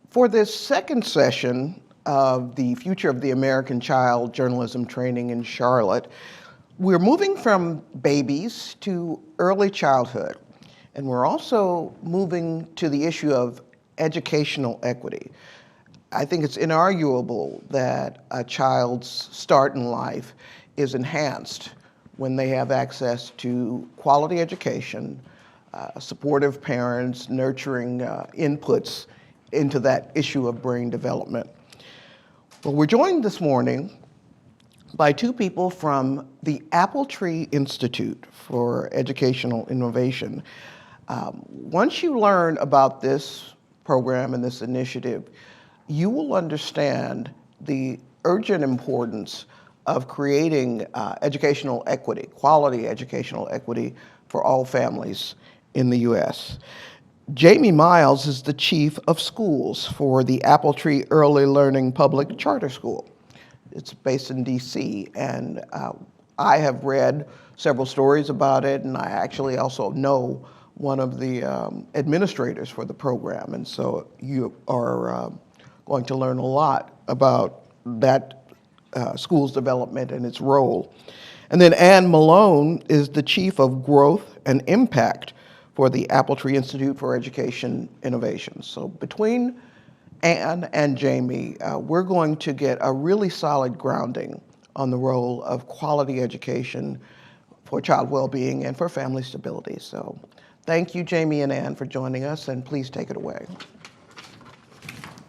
For this second session of the Future of the American Child Journalism Training in Charlotte, we're moving from babies to early childhood, and we're also moving to the issue of educational equity. I think it's inarguable that a child's start in life is enhanced when they have access to quality education, supportive parents, nurturing inputs into that issue of brain development. Well, we're joined this morning by two people from the AppleTree Institute for Educational Innovation. Once you learn about this program and this initiative, you will understand the urgent importance of creating educational equity, quality educational equity for all families in the U.S. Jamie Miles is the Chief of Schools for the AppleTree Early Learning Public Charter School. It's based in D.C., and I have read several stories about it, and I actually also know one of the administrators for the program, and so you are going to learn a lot about that school's development and its role. And then Anne Malone is the Chief of Growth and Impact for the AppleTree Institute for Education Innovation. So between Anne and Jamie, we're going to get a really solid grounding on the role of quality education for child well-being and for family stability. So thank you, Jamie and Anne, for joining us, and please take it away.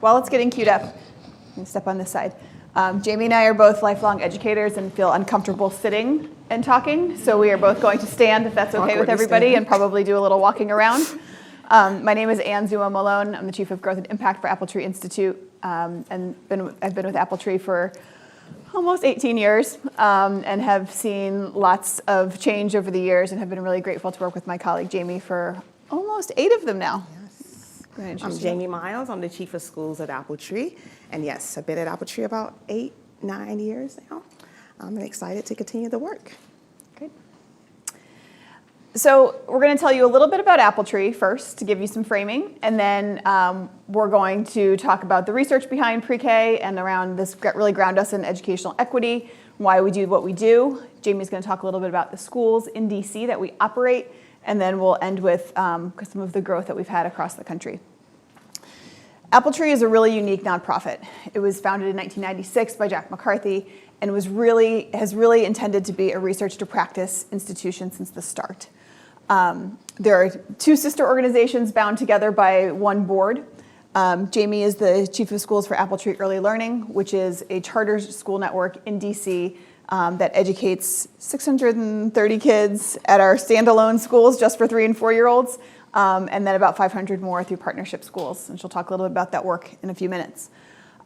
While it's getting queued up, I'm going to step on this side. Jamie and I are both lifelong educators and feel uncomfortable sitting and talking, so we are both going to stand, if that's okay with everybody, and probably do a little walking around. My name is Anne Malone. I'm the Chief of Growth and Impact for AppleTree Institute, and I've been with AppleTree for almost 18 years and have seen lots of change over the years and have been really grateful to work with my colleague Jamie for almost 8 of them now. I'm Jamie Miles. I'm the Chief of Schools at AppleTree. And yes, I've been at AppleTree about 8-9 years now. I'm excited to continue the work. Great. So we're going to tell you a little bit about AppleTree first to give you some framing, and then we're going to talk about the research behind pre-K and around this, really ground us in educational equity, why we do what we do. Jamie's going to talk a little bit about the schools in DC that we operate, and then we'll end with some of the growth that we've had across the country. AppleTree is a really unique nonprofit. It was founded in 1996 by Jack McCarthy and has really intended to be a research to practice institution since the start. There are 2 sister organizations bound together by one board. Jamie is the Chief of Schools for AppleTree Early Learning, which is a charter school network in DC that educates 630 kids at our standalone schools just for 3- and 4-year-olds. And then about 500 more through partnership schools. And she'll talk a little bit about that work in a few minutes.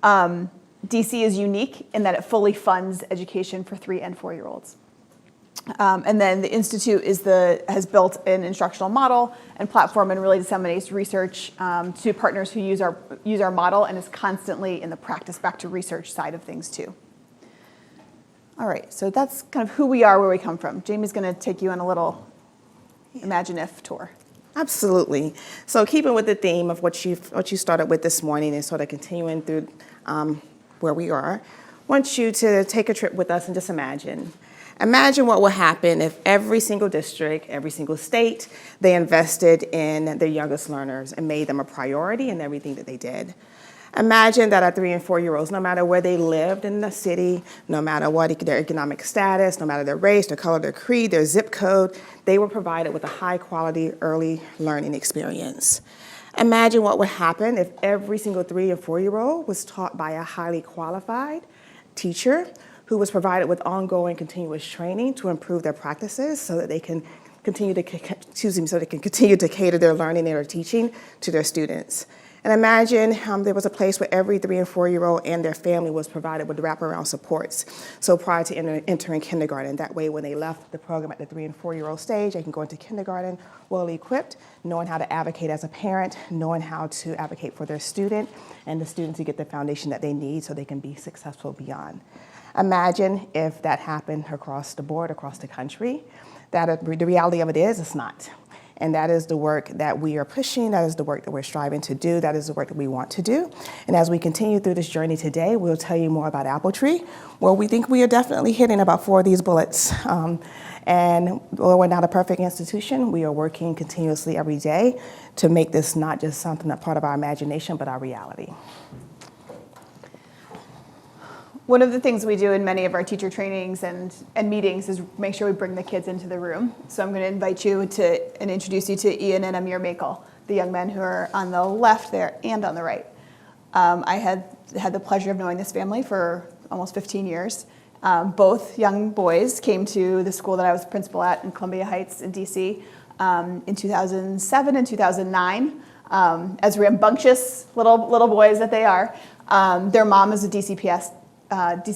DC is unique in that it fully funds education for 3- and 4-year-olds. And then the Institute has built an instructional model and platform and really disseminates research to partners who use our model and is constantly in the practice back to research side of things too. All right, so that's kind of who we are, where we come from. Jamie's going to take you on a little Imagine If tour. Absolutely. So keeping with the theme of what you started with this morning and sort of continuing through where we are, I want you to take a trip with us and just imagine. Imagine what would happen if every single district, every single state, they invested in their youngest learners and made them a priority in everything that they did. Imagine that our 3- and 4-year-olds, no matter where they lived in the city, no matter what their economic status, no matter their race, their color, their creed, their zip code, they were provided with a high-quality early learning experience. Imagine what would happen if every single 3- and 4-year-old was taught by a highly qualified teacher who was provided with ongoing continuous training to improve their practices so that they can continue to cater their learning and their teaching to their students. And imagine there was a place where every 3- and 4-year-old and their family was provided with wraparound supports. So prior to entering kindergarten, that way when they left the program at the 3- and 4-year-old stage, they can go into kindergarten well equipped, knowing how to advocate as a parent, knowing how to advocate for their student, and the students to get the foundation that they need so they can be successful beyond. Imagine if that happened across the board, across the country. The reality of it is, it's not. And that is the work that we are pushing. That is the work that we're striving to do. That is the work that we want to do. And as we continue through this journey today, we'll tell you more about AppleTree, where we think we are definitely hitting about 4 of these bullets. And although we're not a perfect institution, we are working continuously every day to make this not just something that's part of our imagination, but our reality. One of the things we do in many of our teacher trainings and meetings is make sure we bring the kids into the room. So I'm going to invite you to and introduce you to Ian and Amir Makel, the young men who are on the left there and on the right. I had the pleasure of knowing this family for almost 15 years. Both young boys came to the school that I was principal at in Columbia Heights in DC in 2007 and 2009. As rambunctious little boys that they are, their mom is a DC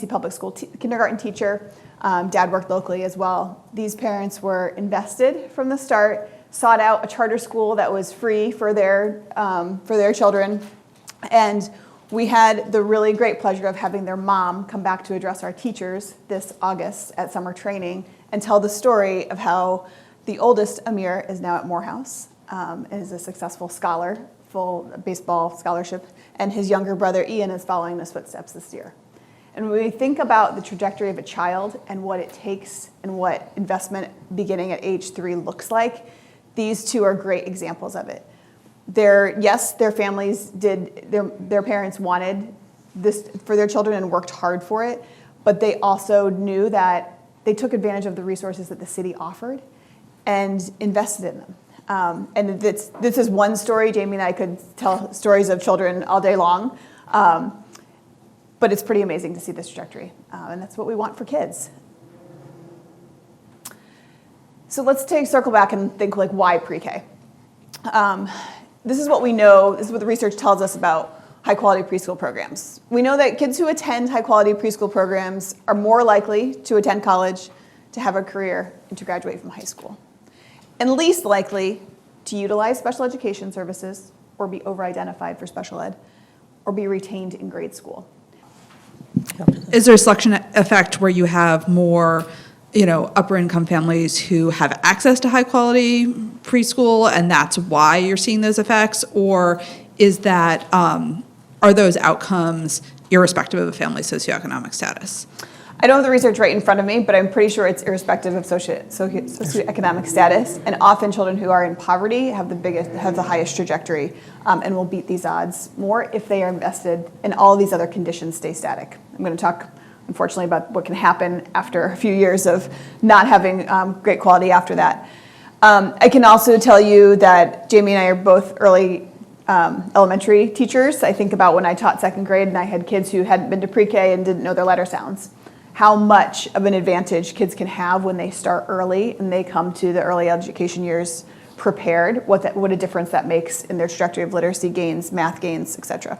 Public School kindergarten teacher. Dad worked locally as well. These parents were invested from the start, sought out a charter school that was free for their children, and we had the really great pleasure of having their mom come back to address our teachers this August at summer training and tell the story of how the oldest, Amir, is now at Morehouse and is a successful scholar, full baseball scholarship, and his younger brother, Ian, is following in his footsteps this year. And when we think about the trajectory of a child and what it takes and what investment beginning at age 3 looks like, these two are great examples of it. Their families did, their parents wanted this for their children and worked hard for it, but they also knew that they took advantage of the resources that the city offered and invested in them. And this is one story. Jamie and I could tell stories of children all day long, but it's pretty amazing to see this trajectory, and that's what we want for kids. So let's circle back and think, like, why pre-K? This is what we know, this is what the research tells us about high-quality preschool programs. We know that kids who attend high-quality preschool programs are more likely to attend college, to have a career, and to graduate from high school, and least likely to utilize special education services or be over-identified for special ed or be retained in grade school. Is there a selection effect where you have more, upper income families who have access to high quality preschool and that's why you're seeing those effects? Or is that, are those outcomes irrespective of a family's socioeconomic status? I don't have the research right in front of me, but I'm pretty sure it's irrespective of socioeconomic status. And often children who are in poverty have the highest trajectory and will beat these odds more if they are invested and all these other conditions stay static. I'm going to talk, unfortunately, about what can happen after a few years of not having great quality after that. I can also tell you that Jamie and I are both early elementary teachers. I think about when I taught 2nd grade and I had kids who hadn't been to pre-K and didn't know their letter sounds. How much of an advantage kids can have when they start early and they come to the early education years prepared, what a difference that makes in their trajectory of literacy gains, math gains, etc.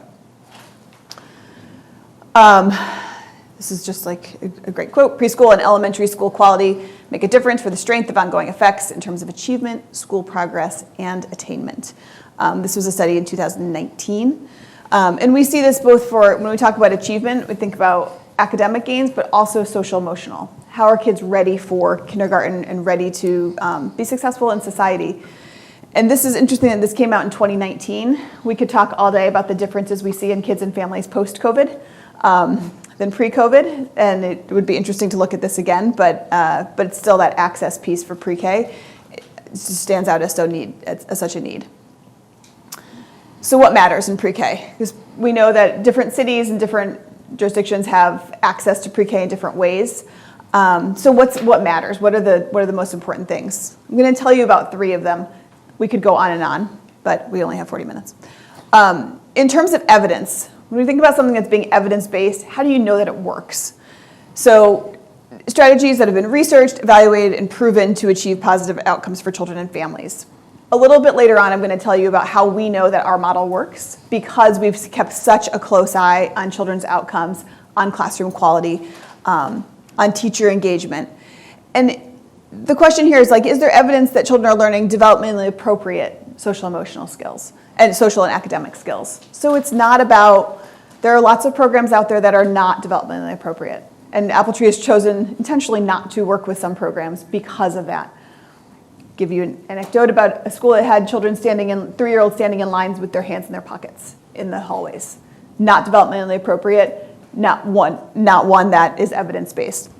This is just like a great quote. Preschool and elementary school quality make a difference for the strength of ongoing effects in terms of achievement, school progress, and attainment. This was a study in 2019. And we see this both for, when we talk about achievement, we think about academic gains, but also social emotional. How are kids ready for kindergarten and ready to be successful in society? And this is interesting that this came out in 2019. We could talk all day about the differences we see in kids and families post-COVID than pre-COVID, and it would be interesting to look at this again, but it's still that access piece for pre-K. It just stands out as such a need. So what matters in pre-K? Because we know that different cities and different jurisdictions have access to pre-K in different ways. So what matters? What are the most important things? I'm going to tell you about 3 of them. We could go on and on, but we only have 40 minutes. In terms of evidence, when we think about something that's being evidence-based, how do you know that it works? So strategies that have been researched, evaluated, and proven to achieve positive outcomes for children and families. A little bit later on, I'm going to tell you about how we know that our model works because we've kept such a close eye on children's outcomes, on classroom quality, on teacher engagement. And the question here is, is there evidence that children are learning developmentally appropriate social emotional skills and social and academic skills? So it's not about, there are lots of programs out there that are not developmentally appropriate. And AppleTree has chosen intentionally not to work with some programs because of that. give you an anecdote about a school that had children 3-year-olds standing in lines with their hands in their pockets in the hallways. Not developmentally appropriate, not one that is evidence-based.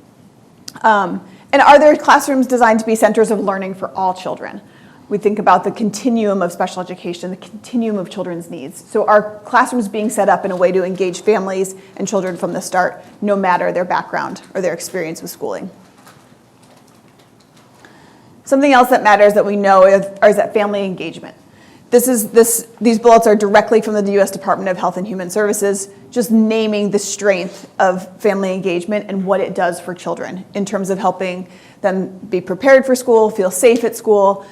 And are there classrooms designed to be centers of learning for all children? We think about the continuum of special education, the continuum of children's needs. So are classrooms being set up in a way to engage families and children from the start, no matter their background or their experience with schooling? Something else that matters that we know is that family engagement. These bullets are directly from the U.S. Department of Health and Human Services, just naming the strength of family engagement and what it does for children in terms of helping them be prepared for school, feel safe at school,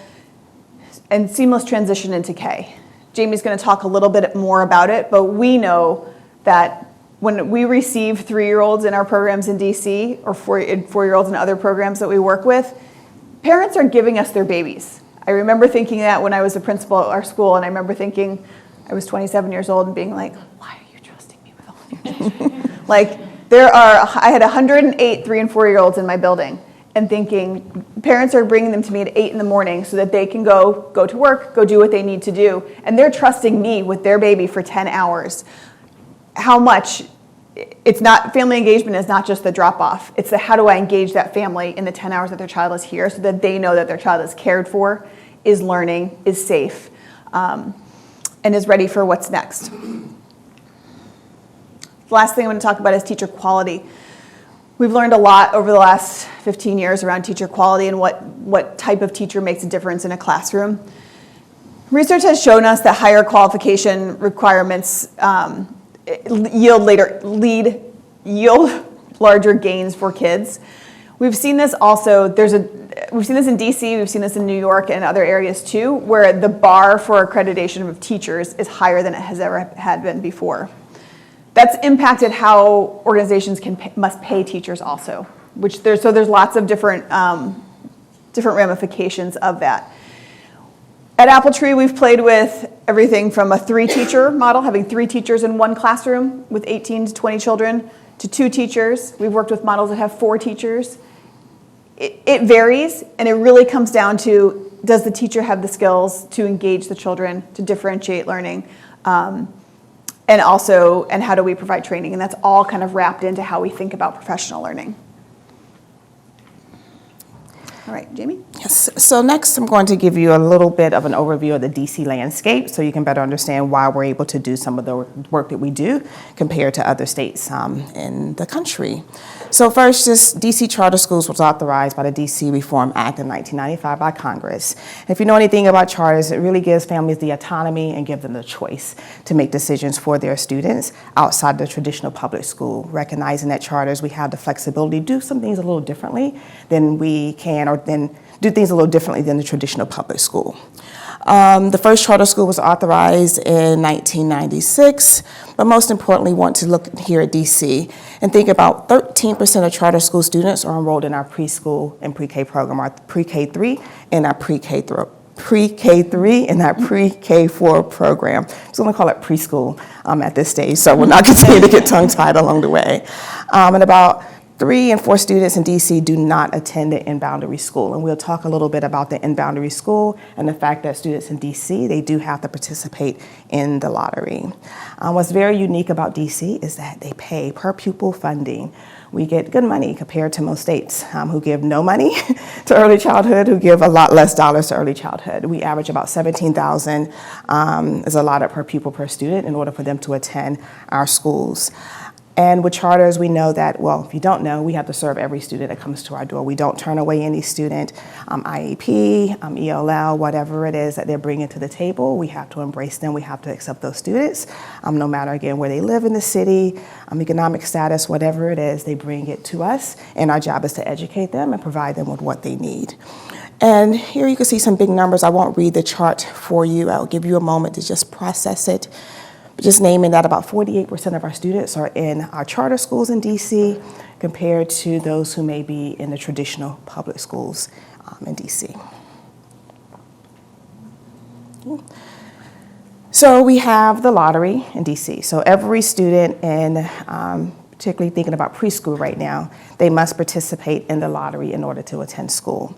and seamless transition into K. Jamie's going to talk a little bit more about it, but we know that when we receive 3-year-olds in our programs in DC or 4-year-olds in other programs that we work with, parents are giving us their babies. I remember thinking that when I was a principal at our school, and I remember thinking, I was 27 years old and being like, why are you trusting me with all of your children? Like, I had 108 3- and 4-year-olds in my building, and thinking, parents are bringing them to me at 8 in the morning so that they can go to work, go do what they need to do, and they're trusting me with their baby for 10 hours. How much, family engagement is not just the drop-off, it's the how do I engage that family in the 10 hours that their child is here so that they know that their child is cared for, is learning, is safe, and is ready for what's next. The last thing I want to talk about is teacher quality. We've learned a lot over the last 15 years around teacher quality and what type of teacher makes a difference in a classroom. Research has shown us that higher qualification requirements yield larger gains for kids. We've seen this also, we've seen this in DC, we've seen this in New York and other areas too, where the bar for accreditation of teachers is higher than it has ever had been before. That's impacted how organizations must pay teachers also, so there's lots of different ramifications of that. At AppleTree, we've played with everything from a 3-teacher model, having 3 teachers in one classroom with 18 to 20 children, to 2 teachers. We've worked with models that have 4 teachers. It varies, and it really comes down to, does the teacher have the skills to engage the children, to differentiate learning, and how do we provide training? And that's all kind of wrapped into how we think about professional learning. All right, Jamie? Yes. So next, I'm going to give you a little bit of an overview of the DC landscape so you can better understand why we're able to do some of the work that we do compared to other states in the country. So first, just DC Charter Schools was authorized by the DC Reform Act in 1995 by Congress. And if you know anything about charters, it really gives families the autonomy and gives them the choice to make decisions for their students outside the traditional public school, recognizing that charters, we have the flexibility to do some things a little differently than we can, or then do things a little differently than the traditional public school. The first charter school was authorized in 1996, but most importantly, want to look here at DC and think about 13% of charter school students are enrolled in our preschool and pre-K program, our pre-K3 and our pre-K3 and our pre-K4 program. So I'm going to call it preschool at this stage, so we'll not continue to get tongue-tied along the way. And about 3 and 4 students in DC do not attend the in-boundary school. And we'll talk a little bit about the in-boundary school and the fact that students in DC, they do have to participate in the lottery. What's very unique about DC is that they pay per pupil funding. We get good money compared to most states who give no money to early childhood, who give a lot less dollars to early childhood. We average about $17,000 is allotted per pupil per student in order for them to attend our schools. And with charters, we know that, well, if you don't know, we have to serve every student that comes to our door. We don't turn away any student, IEP, ELL, whatever it is that they're bringing to the table. We have to embrace them. We have to accept those students, no matter, again, where they live in the city, economic status, whatever it is, they bring it to us. And our job is to educate them and provide them with what they need. And here you can see some big numbers. I won't read the chart for you. I'll give you a moment to just process it. Just naming that about 48% of our students are in our charter schools in DC compared to those who may be in the traditional public schools in DC. So we have the lottery in DC. So every student in particularly thinking about preschool right now, they must participate in the lottery in order to attend school.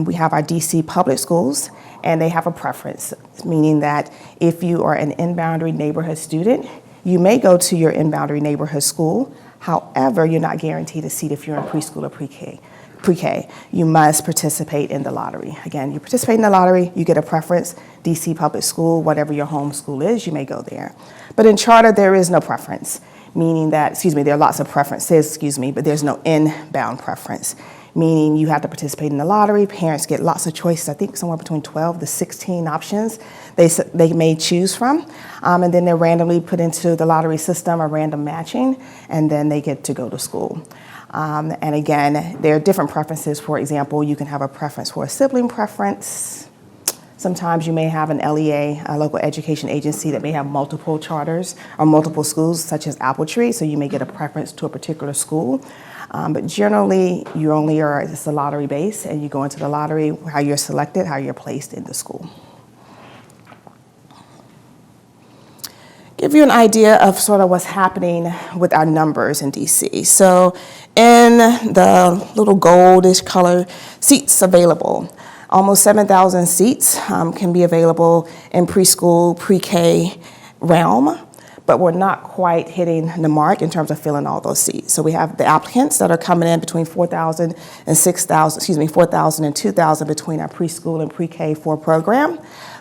We have our DC public schools, and they have a preference, meaning that if you are an in-boundary neighborhood student, you may go to your in-boundary neighborhood school. However, you're not guaranteed a seat if you're in preschool or pre-K. You must participate in the lottery. Again, you participate in the lottery, you get a preference. DC public school, whatever your home school is, you may go there. But in charter, there is no preference, meaning that, there are lots of preferences, but there's no inbound preference, meaning you have to participate in the lottery. Parents get lots of choices, I think somewhere between 12 to 16 options they may choose from. And then they're randomly put into the lottery system, or random matching, and then they get to go to school. And again, there are different preferences. For example, you can have a preference for a sibling preference. Sometimes you may have an LEA, a local education agency, that may have multiple charters or multiple schools, such as AppleTree, so you may get a preference to a particular school. But generally, you only are, it's a lottery base, and you go into the lottery, how you're selected, how you're placed in the school. Give you an idea of sort of what's happening with our numbers in DC. So in the little goldish color, seats available. Almost 7,000 seats can be available in preschool, pre-K realm, but we're not quite hitting the mark in terms of filling all those seats. So we have the applicants that are coming in between 4,000 and 4,000 and 2,000 between our preschool and pre-K 4 program,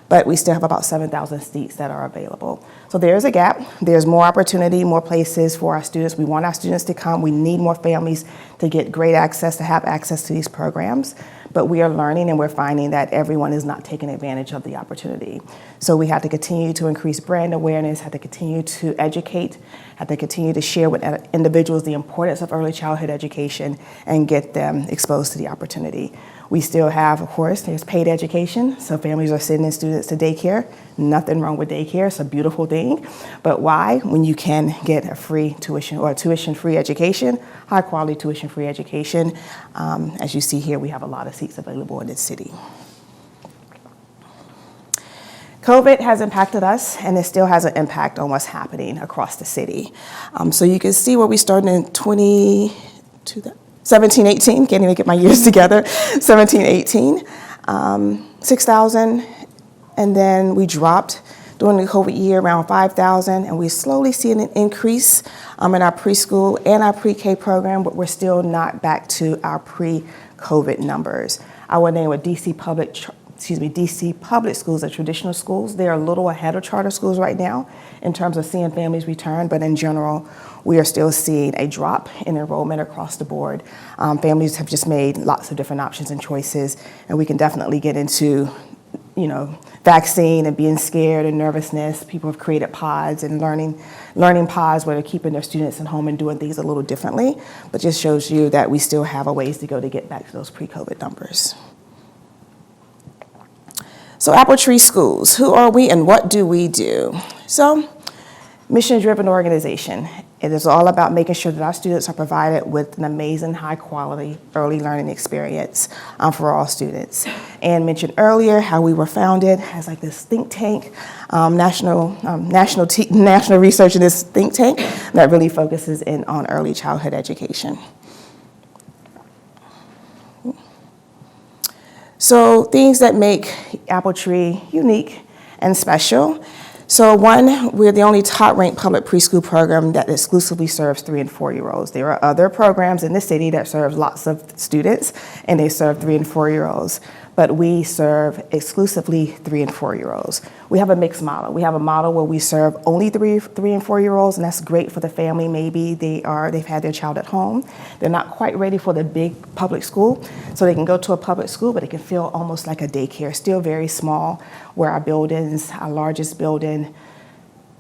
but we still have about 7,000 seats that are available. So there's a gap. There's more opportunity, more places for our students. We want our students to come. We need more families to get great access, to have access to these programs. But we are learning, and we're finding that everyone is not taking advantage of the opportunity. So we have to continue to increase brand awareness, have to continue to educate, have to continue to share with individuals the importance of early childhood education and get them exposed to the opportunity. We still have, of course, there's paid education. So families are sending students to daycare. Nothing wrong with daycare, it's a beautiful thing. But why? When you can get a free tuition or tuition-free education, high quality tuition-free education. As you see here, we have a lot of seats available in this city. COVID has impacted us, and it still has an impact on what's happening across the city. So you can see where we started in 17, 18, can't even get my years together, 17, 18, 6,000, and then we dropped during the COVID year around 5,000, and we're slowly seeing an increase in our preschool and our pre-K program, but we're still not back to our pre-COVID numbers. I would name with DC public schools, the traditional schools, they're a little ahead of charter schools right now in terms of seeing families return, but in general, we are still seeing a drop in enrollment across the board. Families have just made lots of different options and choices, and we can definitely get into, vaccine and being scared and nervousness. People have created pods and learning pods where they're keeping their students at home and doing things a little differently, but just shows you that we still have a ways to go to get back to those pre-COVID numbers. So AppleTree Schools, who are we and what do we do? So, mission-driven organization. It is all about making sure that our students are provided with an amazing, high-quality early learning experience for all students. Anne mentioned earlier how we were founded as like this think tank, national research in this think tank that really focuses in on early childhood education. So things that make AppleTree unique and special. So one, we're the only top-ranked public preschool program that exclusively serves 3- and 4-year-olds. There are other programs in the city that serve lots of students, and they serve 3- and 4-year-olds. But we serve exclusively 3- and 4-year-olds. We have a mixed model. We have a model where we serve only 3- and 4-year-olds, and that's great for the family. Maybe they've had their child at home. They're not quite ready for the big public school, so they can go to a public school, but it can feel almost like a daycare, still very small, where our buildings, our largest building,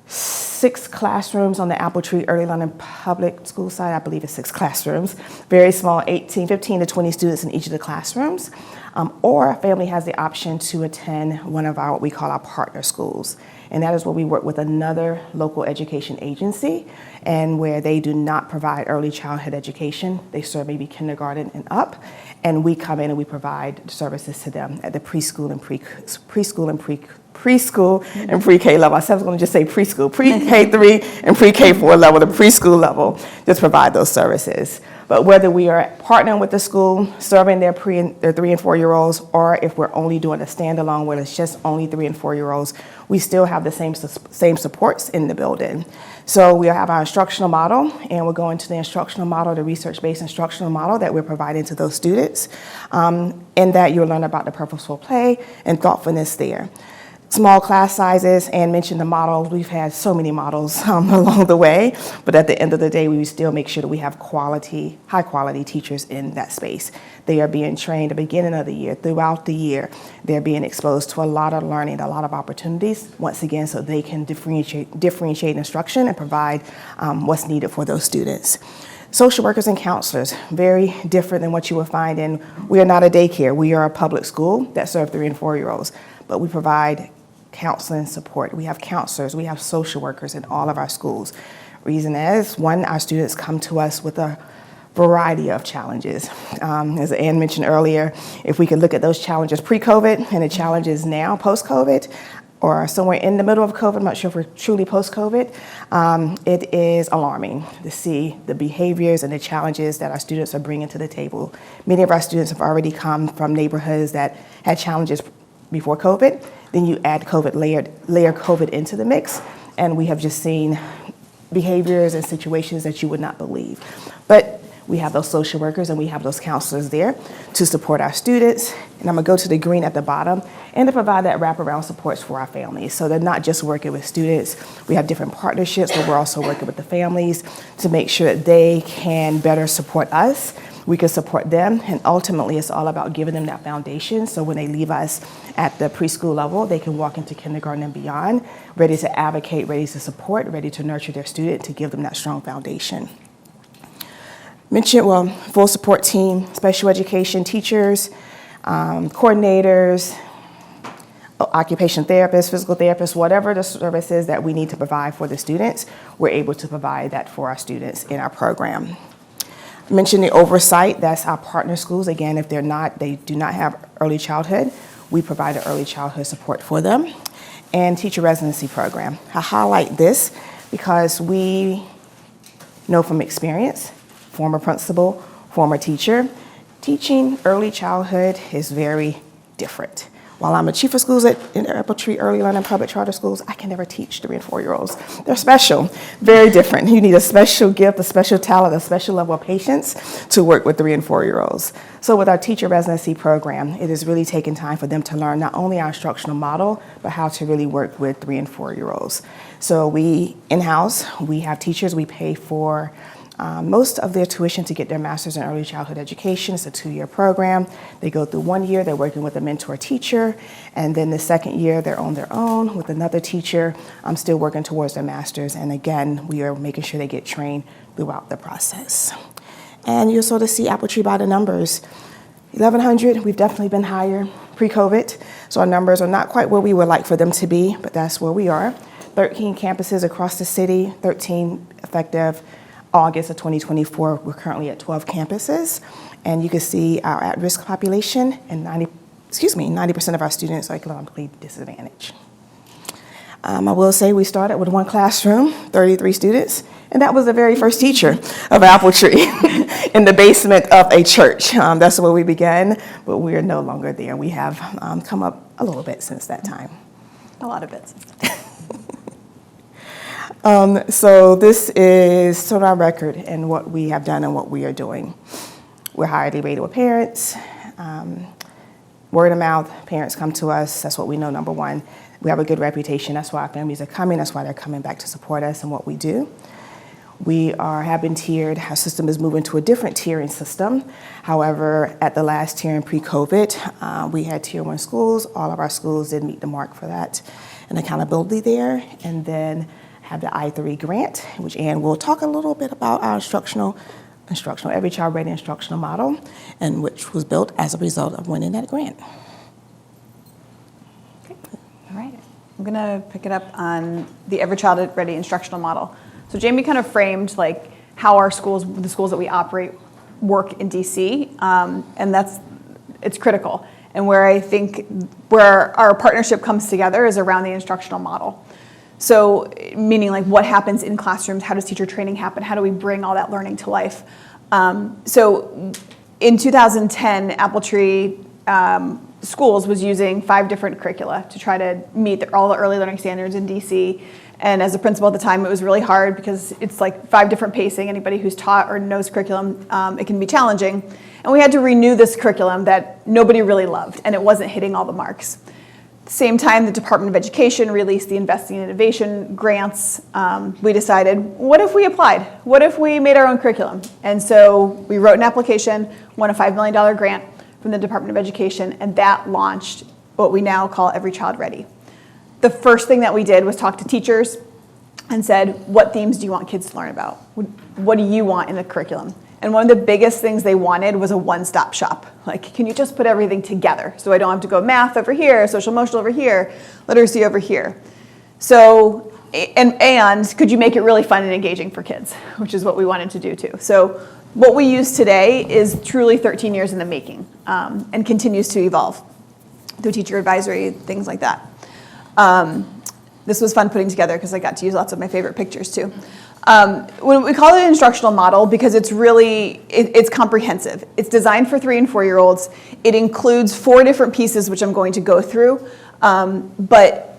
6 classrooms on the AppleTree Early Learning Public School side. I believe it's 6 classrooms. Very small, 15 to 20 students in each of the classrooms. Or a family has the option to attend one of our, what we call our partner schools. and that is where we work with another local education agency, and where they do not provide early childhood education. They serve maybe kindergarten and up, and we come in and we provide services to them at the preschool and pre-K level. I said I was going to just say preschool, pre-K3 and pre-K4 level, the preschool level, just provide those services. But whether we are partnering with the school, serving their 3 and 4 year olds, or if we're only doing a standalone where it's just only 3 and 4 year olds, we still have the same supports in the building. So we have our instructional model, and we're going to the instructional model, the research-based instructional model that we're providing to those students. In that you'll learn about the purposeful play and thoughtfulness there. Small class sizes, Anne mentioned the model. We've had so many models along the way, but at the end of the day, we still make sure that we have high quality teachers in that space. They are being trained at the beginning of the year, throughout the year. They're being exposed to a lot of learning, a lot of opportunities, once again, so they can differentiate instruction and provide what's needed for those students. Social workers and counselors, very different than what you will find in, we are not a daycare. We are a public school that serve 3 and 4 year olds, but we provide counseling support. We have counselors, we have social workers in all of our schools. Reason is, one, our students come to us with a variety of challenges. As Anne mentioned earlier, if we could look at those challenges pre-COVID and the challenges now post-COVID, or somewhere in the middle of COVID, I'm not sure if we're truly post-COVID, it is alarming to see the behaviors and the challenges that our students are bringing to the table. Many of our students have already come from neighborhoods that had challenges before COVID. Then you add COVID, layer COVID into the mix, and we have just seen behaviors and situations that you would not believe. But we have those social workers and we have those counselors there to support our students. And I'm gonna go to the green at the bottom, and to provide that wraparound supports for our families. So they're not just working with students. We have different partnerships, but we're also working with the families to make sure that they can better support us. We can support them, and ultimately it's all about giving them that foundation, so when they leave us at the preschool level, they can walk into kindergarten and beyond, ready to advocate, ready to support, ready to nurture their student, to give them that strong foundation. Full support team, special education teachers, coordinators, occupational therapists, physical therapists, whatever the services that we need to provide for the students, we're able to provide that for our students in our program. I mentioned the oversight, that's our partner schools. Again, if they do not have early childhood, we provide the early childhood support for them. And teacher residency program. I highlight this because we know from experience, former principal, former teacher, teaching early childhood is very different. While I'm a chief of schools in AppleTree Early Learning Public Charter Schools, I can never teach 3 and 4 year olds. They're special, very different. You need a special gift, a special talent, a special level of patience to work with 3 and 4 year olds. So with our teacher residency program, it is really taking time for them to learn not only our instructional model, but how to really work with 3 and 4 year olds. So we, in-house, we have teachers, we pay for most of their tuition to get their master's in early childhood education. It's a 2-year program. They go through 1 year, they're working with a mentor teacher, and then the second year they're on their own with another teacher. I'm still working towards their master's, and again, we are making sure they get trained throughout the process. And you'll sort of see AppleTree by the numbers. 1,100, we've definitely been higher pre-COVID, so our numbers are not quite where we would like for them to be, but that's where we are. 13 campuses across the city, 13 effective August of 2024, we're currently at 12 campuses, and you can see our at-risk population, and 90% of our students are economically disadvantaged. I will say we started with 1 classroom, 33 students, and that was the very first teacher of AppleTree in the basement of a church. That's where we began, but we are no longer there. We have come up a little bit since that time. A lot of bits. So this is sort of our record and what we have done and what we are doing. We're highly rated with parents. Word of mouth, parents come to us. That's what we know, number one. We have a good reputation. That's why our families are coming. That's why they're coming back to support us and what we do. We have been tiered. Our system is moving to a different tiering system. However, at the last tiering pre-COVID, we had tier 1 schools. All of our schools did meet the mark for that and accountability there. And then have the I3 grant, which Anne will talk a little bit about our instructional every child ready instructional model, and which was built as a result of winning that grant. Okay. All right. I'm going to pick it up on the Every Child Ready instructional model. So Jamie kind of framed like how our schools, the schools that we operate, work in DC, and it's critical. And where I think where our partnership comes together is around the instructional model. So meaning like what happens in classrooms, how does teacher training happen, how do we bring all that learning to life? So in 2010, AppleTree Schools was using 5 different curricula to try to meet all the early learning standards in DC. And as a principal at the time, it was really hard because it's like 5 different pacing. Anybody who's taught or knows curriculum, it can be challenging. And we had to renew this curriculum that nobody really loved, and it wasn't hitting all the marks. At the same time, the Department of Education released the Investing in Innovation grants. We decided, what if we applied? What if we made our own curriculum? And so we wrote an application, won a $5 million grant from the Department of Education, and that launched what we now call Every Child Ready. The first thing that we did was talk to teachers and said, what themes do you want kids to learn about? What do you want in the curriculum? And one of the biggest things they wanted was a one-stop shop. Like, can you just put everything together so I don't have to go math over here, social emotional over here, literacy over here? So, and could you make it really fun and engaging for kids, which is what we wanted to do too. So what we use today is truly 13 years in the making, and continues to evolve through teacher advisory, things like that. This was fun putting together because I got to use lots of my favorite pictures too. When we call it an instructional model because it's really, it's comprehensive. It's designed for 3 and 4-year-olds. It includes 4 different pieces, which I'm going to go through. But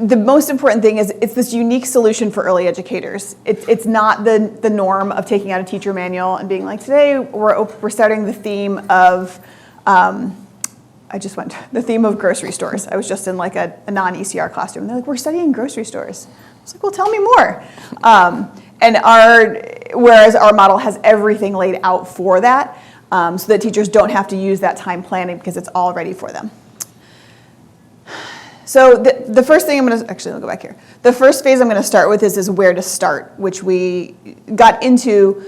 the most important thing is it's this unique solution for early educators. It's not the norm of taking out a teacher manual and being like, today we're starting the theme of, the theme of grocery stores. I was just in like a non-ECR classroom. They're like, we're studying grocery stores. I was like, well, tell me more. Whereas our model has everything laid out for that, so that teachers don't have to use that time planning because it's all ready for them. So the first thing I'll go back here. The first phase I'm going to start with is where to start, which we got into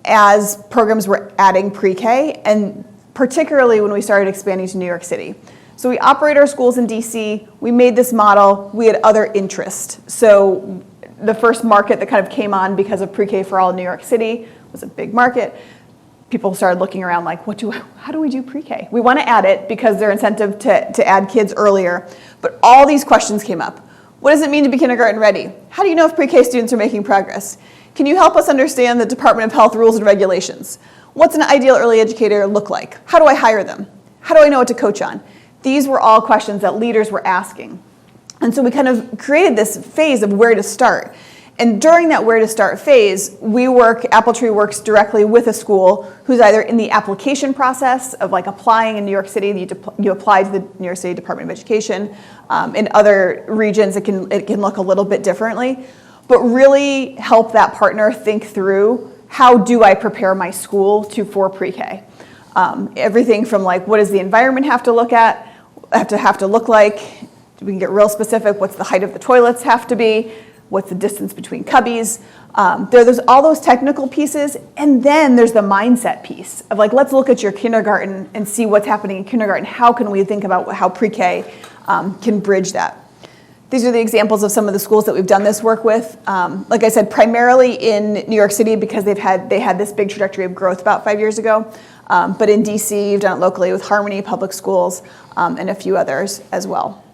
as programs were adding pre-K, and particularly when we started expanding to New York City. So we operate our schools in DC, we made this model, we had other interest. So the first market that kind of came on because of pre-K for all in New York City was a big market. People started looking around like, how do we do pre-K? We want to add it because there's incentive to add kids earlier, but all these questions came up. What does it mean to be kindergarten ready? How do you know if pre-K students are making progress? Can you help us understand the Department of Health rules and regulations? What's an ideal early educator look like? How do I hire them? How do I know what to coach on? These were all questions that leaders were asking. And so we kind of created this phase of where to start. And during that where to start phase, AppleTree works directly with a school who's either in the application process of like applying in New York City, you apply to the New York City Department of Education. In other regions, it can look a little bit differently, but really help that partner think through, how do I prepare my school for pre-K? Everything from like, what does the environment have to look like? We can get real specific. What's the height of the toilets have to be? What's the distance between cubbies? There's all those technical pieces, and then there's the mindset piece of like, let's look at your kindergarten and see what's happening in kindergarten. How can we think about how pre-K can bridge that? These are the examples of some of the schools that we've done this work with. Like I said, primarily in New York City because they had this big trajectory of growth about 5 years ago. But in DC, you've done it locally with Harmony Public Schools and a few others as well.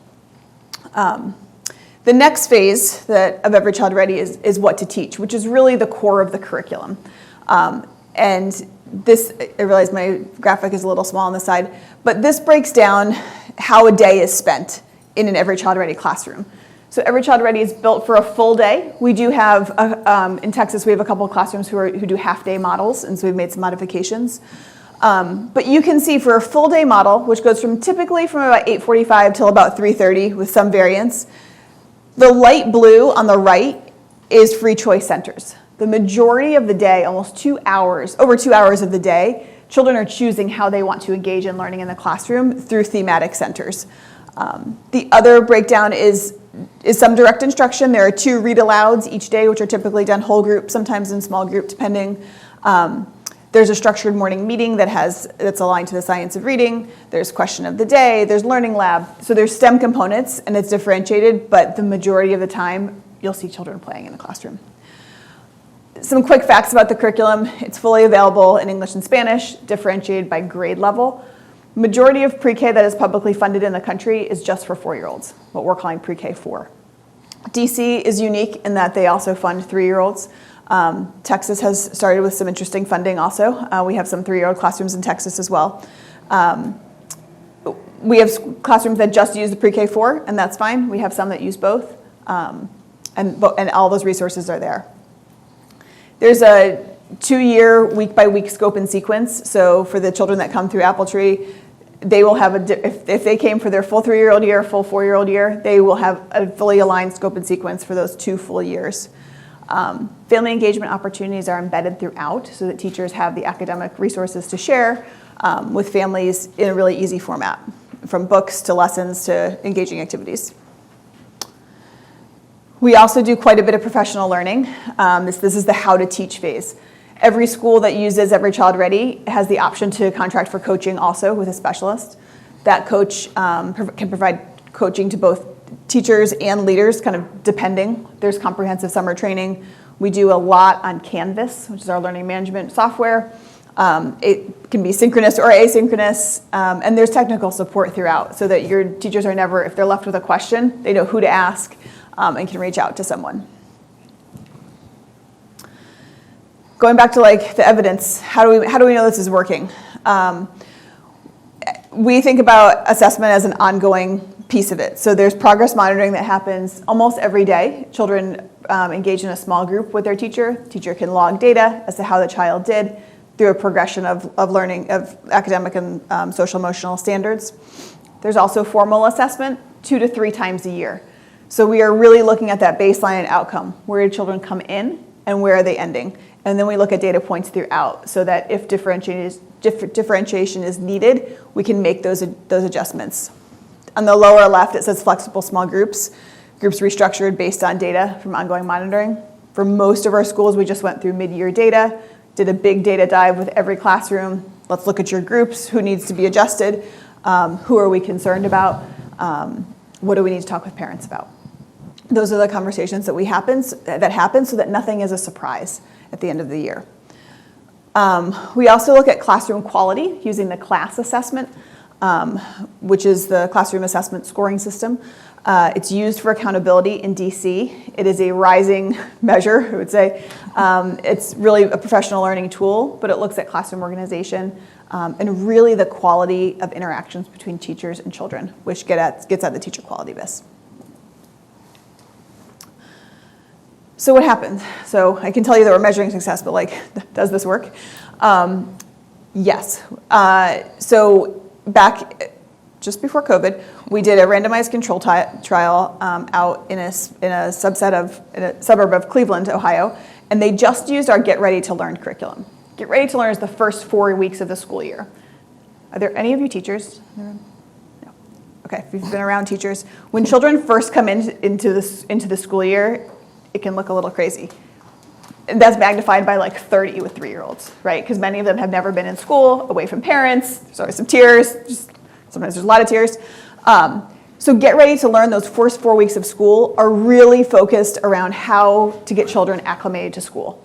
The next phase of Every Child Ready is what to teach, which is really the core of the curriculum. And this, I realize my graphic is a little small on the side, but this breaks down how a day is spent in an Every Child Ready classroom. So Every Child Ready is built for a full day. We do have, in Texas, we have a couple of classrooms who do half-day models, and so we've made some modifications. But you can see for a full day model, which goes typically from about 8:45 till about 3:30 with some variance, the light blue on the right is free choice centers. The majority of the day, almost 2 hours, over 2 hours of the day, children are choosing how they want to engage in learning in the classroom through thematic centers. The other breakdown is some direct instruction. There are 2 read alouds each day, which are typically done whole group, sometimes in small group, depending. There's a structured morning meeting that's aligned to the science of reading. There's question of the day. There's learning lab. So there's STEM components, and it's differentiated, but the majority of the time, you'll see children playing in the classroom. Some quick facts about the curriculum. It's fully available in English and Spanish, differentiated by grade level. Majority of pre-K that is publicly funded in the country is just for 4-year-olds, what we're calling pre-K 4. DC is unique in that they also fund 3-year-olds. Texas has started with some interesting funding also. We have some 3-year-old classrooms in Texas as well. We have classrooms that just use the pre-K 4, and that's fine. We have some that use both, and all those resources are there. There's a 2-year week-by-week scope and sequence. So for the children that come through AppleTree, they will have if they came for their full 3-year-old year, full 4-year-old year, they will have a fully aligned scope and sequence for those 2 full years. Family engagement opportunities are embedded throughout so that teachers have the academic resources to share with families in a really easy format, from books to lessons to engaging activities. We also do quite a bit of professional learning. This is the how to teach phase. Every school that uses Every Child Ready has the option to contract for coaching also with a specialist. That coach can provide coaching to both teachers and leaders, kind of depending. There's comprehensive summer training. We do a lot on Canvas, which is our learning management software. It can be synchronous or asynchronous, and there's technical support throughout so that your teachers are never, if they're left with a question, they know who to ask and can reach out to someone. Going back to like the evidence, how do we know this is working? We think about assessment as an ongoing piece of it. So there's progress monitoring that happens almost every day. Children engage in a small group with their teacher. Teacher can log data as to how the child did through a progression of learning, of academic and social emotional standards. There's also formal assessment 2 to 3 times a year. So we are really looking at that baseline and outcome. Where did children come in and where are they ending? And then we look at data points throughout so that if differentiation is needed, we can make those adjustments. On the lower left, it says flexible small groups. Groups restructured based on data from ongoing monitoring. For most of our schools, we just went through mid-year data, did a big data dive with every classroom. Let's look at your groups, who needs to be adjusted, who are we concerned about, what do we need to talk with parents about. Those are the conversations that happen so that nothing is a surprise at the end of the year. We also look at classroom quality using the CLASS assessment, which is the classroom assessment scoring system. It's used for accountability in DC. It is a rising measure, I would say. It's really a professional learning tool, but it looks at classroom organization and really the quality of interactions between teachers and children, which gets at the teacher quality base. So what happens? So I can tell you that we're measuring success, but like, does this work? Yes. So back just before COVID, we did a randomized control trial out in a suburb of Cleveland, Ohio, and they just used our Get Ready to Learn curriculum. Get Ready to Learn is the first 4 weeks of the school year. Are there any of you teachers? No. Okay, if you've been around teachers, when children first come into the school year, it can look a little crazy. And that's magnified by like 30 with 3-year-olds, right? Because many of them have never been in school, away from parents. There's always some tears. Sometimes there's a lot of tears. So Get Ready to Learn, those first 4 weeks of school are really focused around how to get children acclimated to school.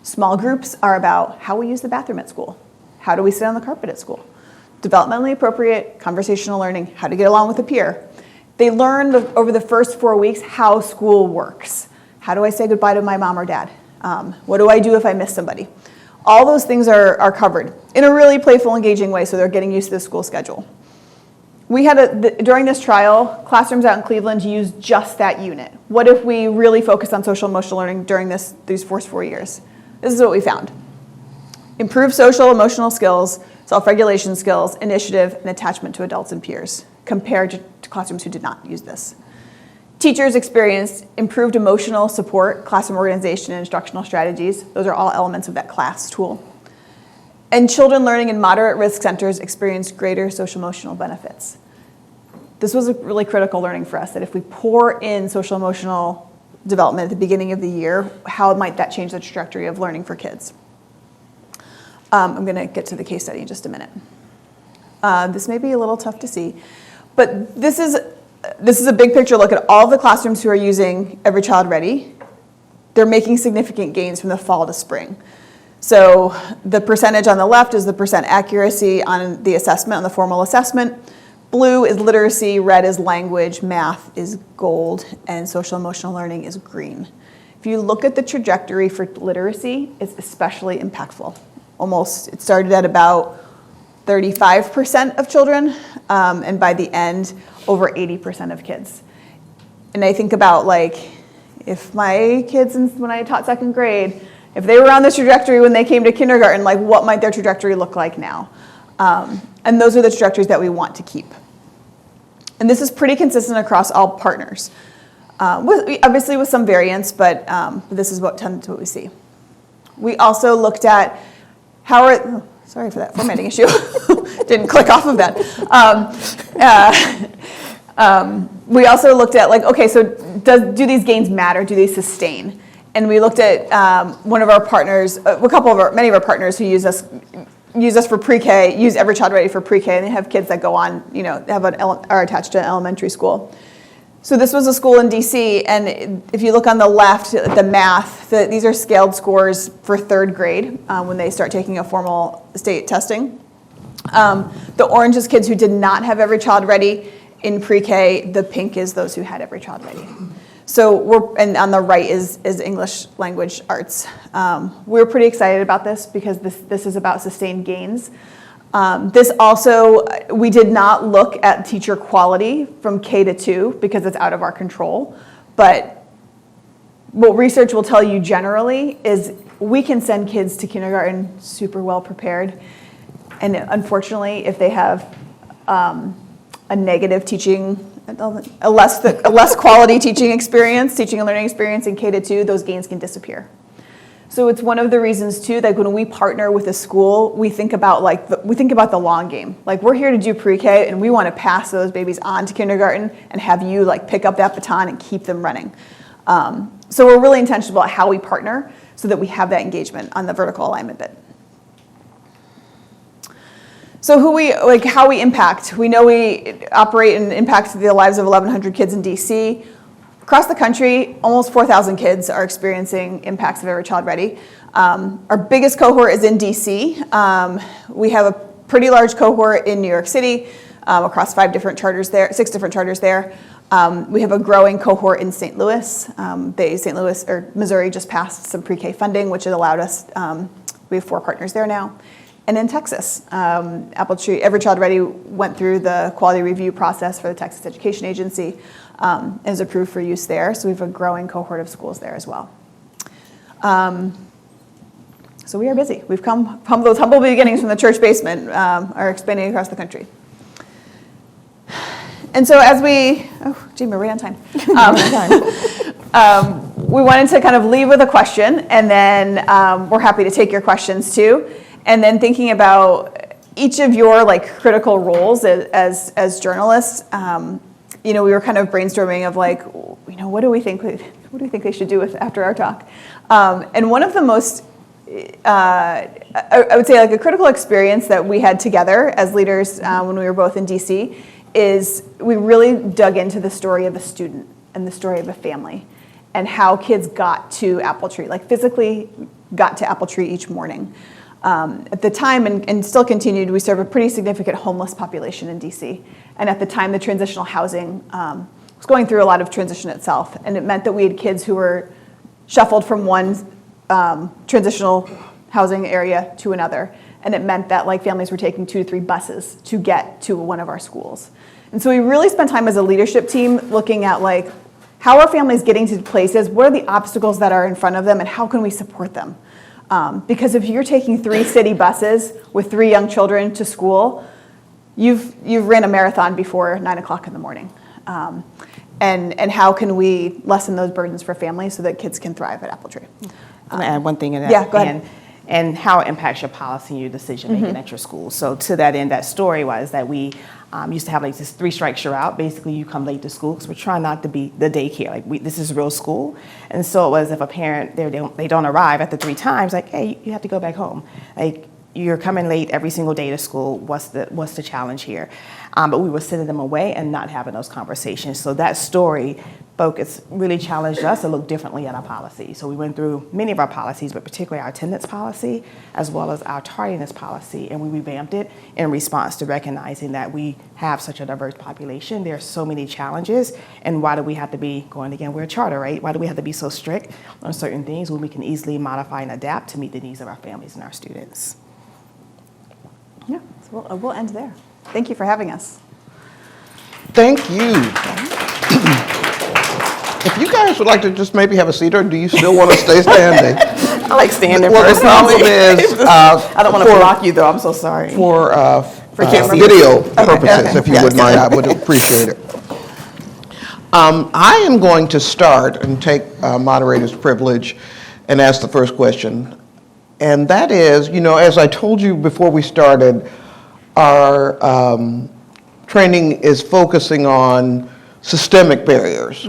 Small groups are about how we use the bathroom at school. How do we sit on the carpet at school? Developmentally appropriate conversational learning, how to get along with a peer. They learn over the first 4 weeks how school works. How do I say goodbye to my mom or dad? What do I do if I miss somebody? All those things are covered in a really playful, engaging way, so they're getting used to the school schedule. We had, during this trial, classrooms out in Cleveland use just that unit. What if we really focus on social emotional learning during these first 4 years? This is what we found. Improved social emotional skills, self-regulation skills, initiative, and attachment to adults and peers, compared to classrooms who did not use this. Teachers experienced improved emotional support, classroom organization, and instructional strategies. Those are all elements of that CLASS tool. And children learning in moderate risk centers experienced greater social emotional benefits. This was a really critical learning for us, that if we pour in social emotional development at the beginning of the year, how might that change the trajectory of learning for kids? I'm going to get to the case study in just a minute. This may be a little tough to see, but this is a big picture look at all the classrooms who are using Every Child Ready. They're making significant gains from the fall to spring. So the percentage on the left is the percent accuracy on the assessment, on the formal assessment. Blue is literacy, red is language, math is gold, and social emotional learning is green. If you look at the trajectory for literacy, it's especially impactful. It started at about 35% of children, and by the end, over 80% of kids. And I think about like, if my kids, when I taught second grade, if they were on this trajectory when they came to kindergarten, like what might their trajectory look like now? And those are the trajectories that we want to keep. And this is pretty consistent across all partners. Obviously with some variance, but this is what we see. We also looked at sorry for that formatting issue. Didn't click off of that. We also looked at like, okay, so do these gains matter? Do they sustain? And we looked at one of our partners, many of our partners who use us for pre-K, use Every Child Ready for pre-K, and they have kids that go on, are attached to an elementary school. So this was a school in DC, and if you look on the left, the math, these are scaled scores for third grade when they start taking a formal state testing. The orange is kids who did not have Every Child Ready in pre-K. The pink is those who had Every Child Ready. So and on the right is English language arts. We're pretty excited about this because this is about sustained gains. This also, we did not look at teacher quality from K to 2 because it's out of our control. But what research will tell you generally is we can send kids to kindergarten super well prepared. And unfortunately, if they have a negative teaching, a less quality teaching and learning experience in K to 2, those gains can disappear. So it's one of the reasons too that when we partner with a school, we think about the long game. Like we're here to do pre-K and we want to pass those babies on to kindergarten and have you like pick up that baton and keep them running. So we're really intentional about how we partner so that we have that engagement on the vertical alignment bit. So how we impact. We know we operate and impact the lives of 1,100 kids in DC. Across the country, almost 4,000 kids are experiencing impacts of Every Child Ready. Our biggest cohort is in DC. We have a pretty large cohort in New York City across 6 different charters there. We have a growing cohort in St. Louis. Missouri just passed some pre-K funding, which has allowed us, we have 4 partners there now. And in Texas, AppleTree, Every Child Ready went through the quality review process for the Texas Education Agency and is approved for use there. So we have a growing cohort of schools there as well. So we are busy. We've come from those humble beginnings from the church basement, are expanding across the country. And so as we're right on time. We wanted to kind of leave with a question, and then we're happy to take your questions too. And then thinking about each of your like critical roles as journalists, we were kind of brainstorming of like, what do we think they should do after our talk? And one of the most, I would say like a critical experience that we had together as leaders when we were both in DC is we really dug into the story of a student and the story of a family and how kids got to AppleTree, like physically got to AppleTree each morning. At the time, and still continued, we serve a pretty significant homeless population in DC. And at the time, the transitional housing was going through a lot of transition itself. And it meant that we had kids who were shuffled from one transitional housing area to another. And it meant that like families were taking 2 to 3 buses to get to one of our schools. And so we really spent time as a leadership team looking at like, how are families getting to places? What are the obstacles that are in front of them? And how can we support them? Because if you're taking 3 city buses with 3 young children to school, you've ran a marathon before 9 o'clock in the morning. And how can we lessen those burdens for families so that kids can thrive at AppleTree? I'm going to add one thing in that. Yeah, go ahead. And how it impacts your policy and your decision making at your school. So to that end, that story was that we used to have like this 3 strikes you're out. Basically, you come late to school because we're trying not to be the daycare. Like this is real school, and so it was if a parent they don't arrive at the 3 times, like hey, you have to go back home. Like you're coming late every single day to school. What's the challenge here? But we were sending them away and not having those conversations. So that story focus really challenged us to look differently at our policy. So we went through many of our policies, but particularly our attendance policy, as well as our tardiness policy, and we revamped it in response to recognizing that we have such a diverse population. There are so many challenges, and why do we have to be, going again, we're a charter, right? Why do we have to be so strict on certain things when we can easily modify and adapt to meet the needs of our families and our students? Yeah, so we'll end there. Thank you for having us. Thank you. If you guys would like to just maybe have a seat, or do you still want to stay standing? I like standing Well, the personally. problem is, I don't want to block you, though. I'm so sorry. for camera video purposes. purposes, if you Yes. would mind, I would appreciate it. I am going to start and take moderator's privilege and ask the first question. And that is, as I told you before we started, our training is focusing on systemic barriers.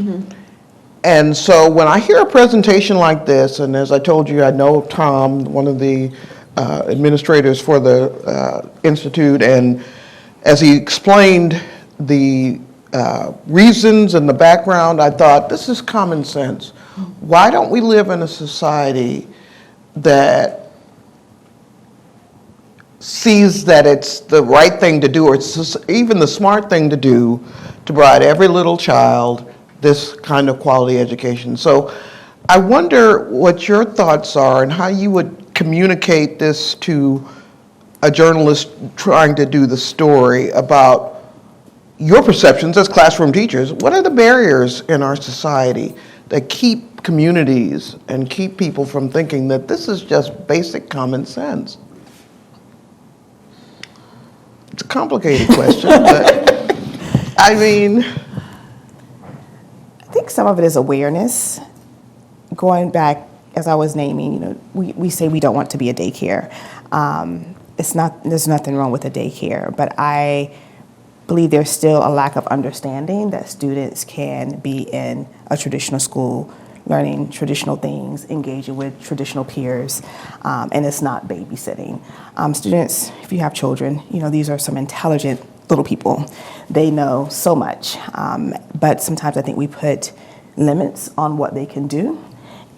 And so when I hear a presentation like this, and as I told you, I know Tom, one of the administrators for the Institute, and as he explained the reasons and the background, I thought, this is common sense. Why don't we live in a society that sees that it's the right thing to do, or it's even the smart thing to do, to provide every little child this kind of quality education? So I wonder what your thoughts are and how you would communicate this to a journalist trying to do the story about your perceptions as classroom teachers. What are the barriers in our society that keep communities and keep people from thinking that this is just basic common sense? It's a complicated question, but I mean, I think some of it is awareness. Going back, as I was naming, we say we don't want to be a daycare. There's nothing wrong with a daycare, but I believe there's still a lack of understanding that students can be in a traditional school, learning traditional things, engaging with traditional peers, and it's not babysitting. Students, if you have children, these are some intelligent little people. They know so much, but sometimes I think we put limits on what they can do.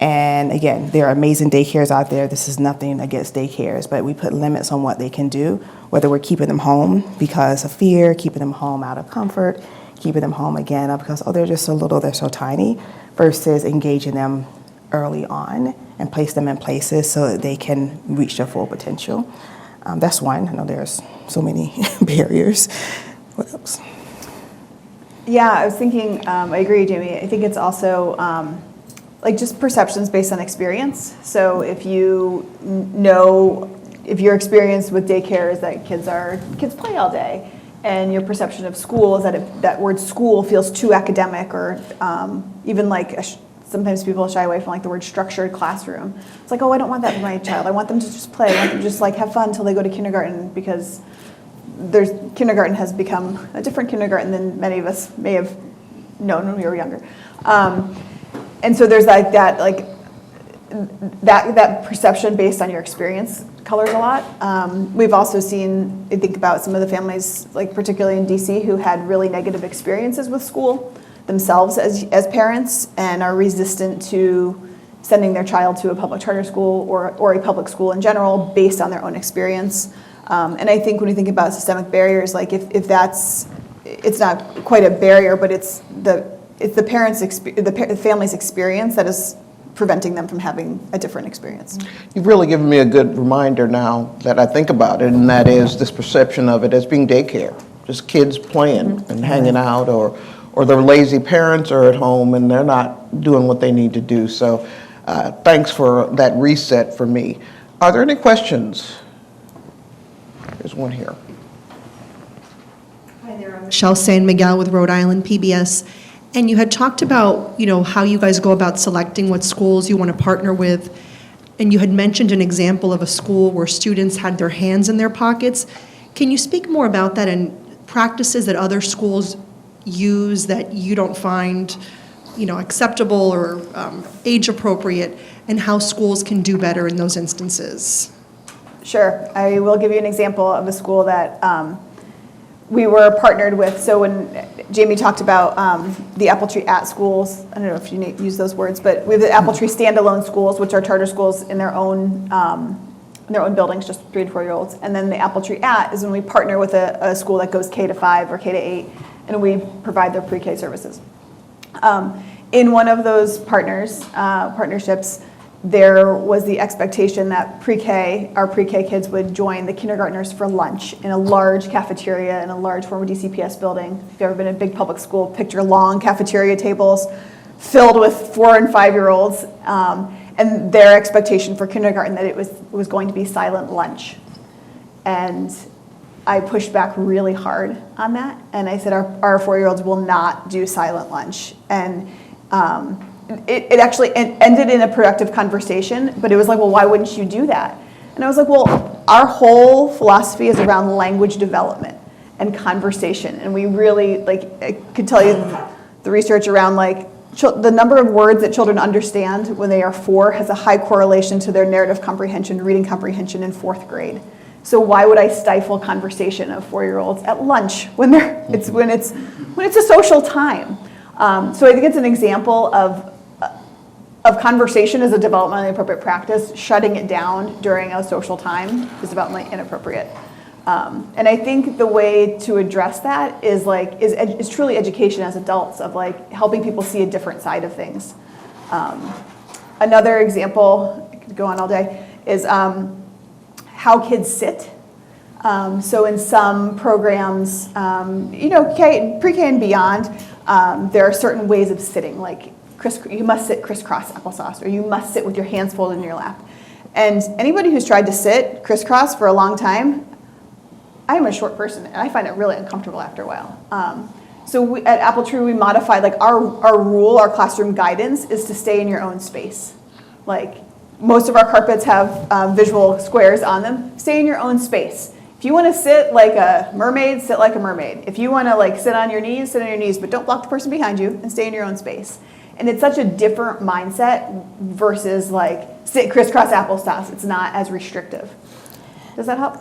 And again, there are amazing daycares out there. This is nothing against daycares, but we put limits on what they can do, whether we're keeping them home because of fear, keeping them home out of comfort, keeping them home again because, they're just so little, they're so tiny, versus engaging them early on and place them in places so that they can reach their full potential. That's one. I know there's so many barriers. What else? Yeah, I was thinking, I agree, Jamie. I think it's also just perceptions based on experience. So if if your experience with daycare is that kids play all day, and your perception of school is that that word school feels too academic, or even sometimes people shy away from the word structured classroom. It's I don't want that for my child. I want them to just play. I want them to just have fun until they go to kindergarten, because kindergarten has become a different kindergarten than many of us may have known when we were younger. And so there's that perception based on your experience colors a lot. We've also seen, I think about some of the families, particularly in DC, who had really negative experiences with school themselves as parents, and are resistant to sending their child to a public charter school or a public school in general based on their own experience. And I think when you think about systemic barriers, if that's, it's not quite a barrier, but it's the parents' the family's experience that is preventing them from having a different experience. you've really given me a good reminder now that I think about it, and that is this perception of it as being daycare, just kids playing and hanging out, or their lazy parents are at home and they're not doing what they need to do. So thanks for that reset for me. Are there any questions? There's one here. Hi there, I'm Michelle San Miguel with Rhode Island PBS. And you had talked about, how you guys go about selecting what schools you want to partner with. And you had mentioned an example of a school where students had their hands in their pockets. Can you speak more about that and practices that other schools use that you don't find, acceptable or age appropriate, and how schools can do better in those instances? Sure. I will give you an example of a school that we were partnered with. So when Jamie talked about the AppleTree Schools, I don't know if you use those words, but we have the AppleTree standalone schools, which are charter schools in their own buildings, just 3 to 4 year olds. And then the AppleTree is when we partner with a school that goes K to 5 or K to 8, and we provide their pre-K services. In one of those partnerships, there was the expectation that our pre-K kids would join the kindergartners for lunch in a large cafeteria in a large former DCPS building. If you've ever been in a big public school, picture long cafeteria tables filled with 4 and 5 year olds, and their expectation for kindergarten that it was going to be silent lunch. And I pushed back really hard on that, and I said our 4-year-olds will not do silent lunch. And it actually ended in a productive conversation, but it was like, well, why wouldn't you do that? And I was like, well, our whole philosophy is around language development and conversation, and we really, I could tell you the research around the number of words that children understand when they are 4 has a high correlation to their narrative comprehension, reading comprehension in 4th grade. So why would I stifle conversation of 4-year-olds at lunch when it's a social time? So I think it's an example of conversation as a developmentally appropriate practice. Shutting it down during a social time is developmentally inappropriate. And I think the way to address that is truly education as adults of helping people see a different side of things. Another example, I could go on all day, is how kids sit. So in some programs, pre-K and beyond, there are certain ways of sitting, you must sit crisscross applesauce, or you must sit with your hands folded in your lap. And anybody who's tried to sit crisscross for a long time, I am a short person, and I find it really uncomfortable after a while. So at AppleTree, we modified, our classroom guidance is to stay in your own space. Most of our carpets have visual squares on them. Stay in your own space. If you want to sit like a mermaid, sit like a mermaid. If you want to sit on your knees, sit on your knees, but don't block the person behind you and stay in your own space. And it's such a different mindset versus sit crisscross applesauce. It's not as restrictive. Does that help?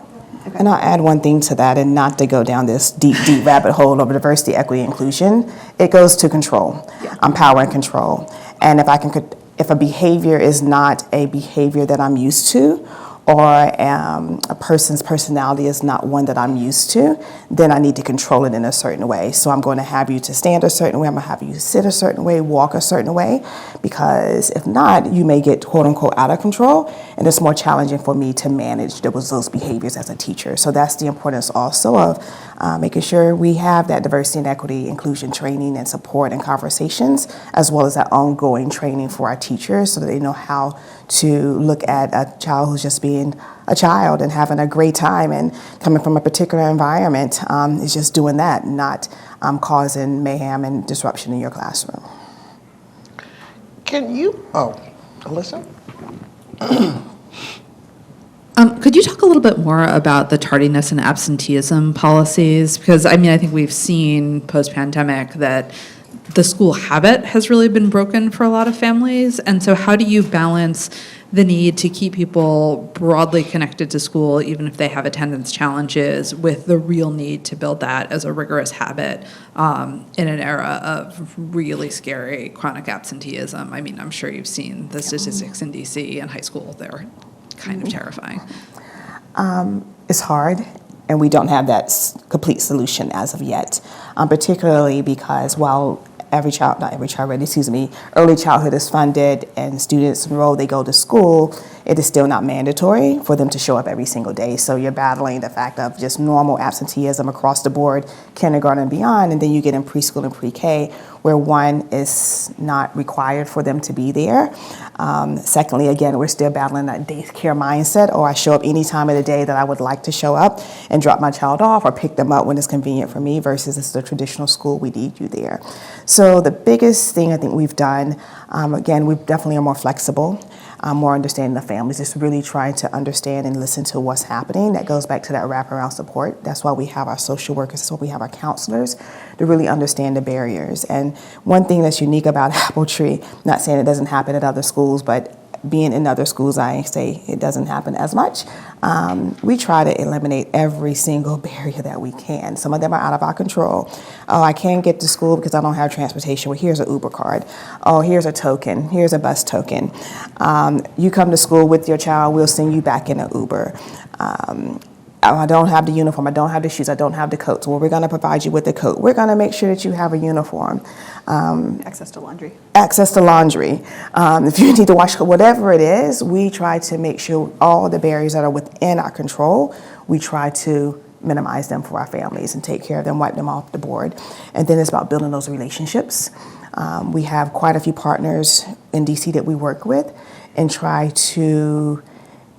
Okay. And I'll add one thing to that, and not to go down this deep rabbit hole of diversity, equity, inclusion. It goes to control, power and control. And if a behavior is not a behavior that I'm used to, or a person's personality is not one that I'm used to, then I need to control it in a certain way. So I'm going to have you to stand a certain way, I'm going to have you sit a certain way, walk a certain way, because if not, you may get quote unquote out of control, and it's more challenging for me to manage those behaviors as a teacher. So that's the importance also of making sure we have that diversity and equity inclusion training and support and conversations, as well as that ongoing training for our teachers so that they know how to look at a child who's just being a child and having a great time and coming from a particular environment is just doing that, not causing mayhem and disruption in your classroom. Alyssa? Could you talk a little bit more about the tardiness and absenteeism policies? Because, I think we've seen post-pandemic that the school habit has really been broken for a lot of families. And so how do you balance the need to keep people broadly connected to school, even if they have attendance challenges, with the real need to build that as a rigorous habit in an era of really scary chronic absenteeism? I'm sure you've seen the statistics in DC and high school. They're kind of terrifying. It's hard, and we don't have that complete solution as of yet, particularly because while early childhood is funded and students enroll, they go to school, it is still not mandatory for them to show up every single day. So you're battling the fact of just normal absenteeism across the board, kindergarten and beyond, and then you get in preschool and pre-K where one is not required for them to be there. Secondly, again, we're still battling that daycare mindset, or I show up any time of the day that I would like to show up and drop my child off or pick them up when it's convenient for me versus it's the traditional school, we need you there. So the biggest thing I think we've done, again, we definitely are more flexible, more understanding the families, just really trying to understand and listen to what's happening. That goes back to that wraparound support. That's why we have our social workers, that's why we have our counselors, to really understand the barriers. And one thing that's unique about AppleTree, not saying it doesn't happen at other schools, but being in other schools, I say it doesn't happen as much. We try to eliminate every single barrier that we can. Some of them are out of our control. Oh, I can't get to school because I don't have transportation. Well, here's an Uber card. Oh, here's a token. Here's a bus token. You come to school with your child, we'll send you back in an Uber. Oh, I don't have the uniform, I don't have the shoes, I don't have the coats. Well, we're going to provide you with the coat. We're going to make sure that you have a uniform. Access to laundry. Access to laundry. If you need to wash, whatever it is, we try to make sure all the barriers that are within our control, we try to minimize them for our families and take care of them, wipe them off the board. And then it's about building those relationships. We have quite a few partners in DC that we work with and try to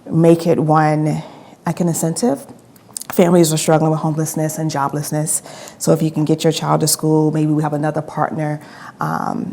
make it one, like an incentive. Families are struggling with homelessness and joblessness. So if you can get your child to school, maybe we have another partner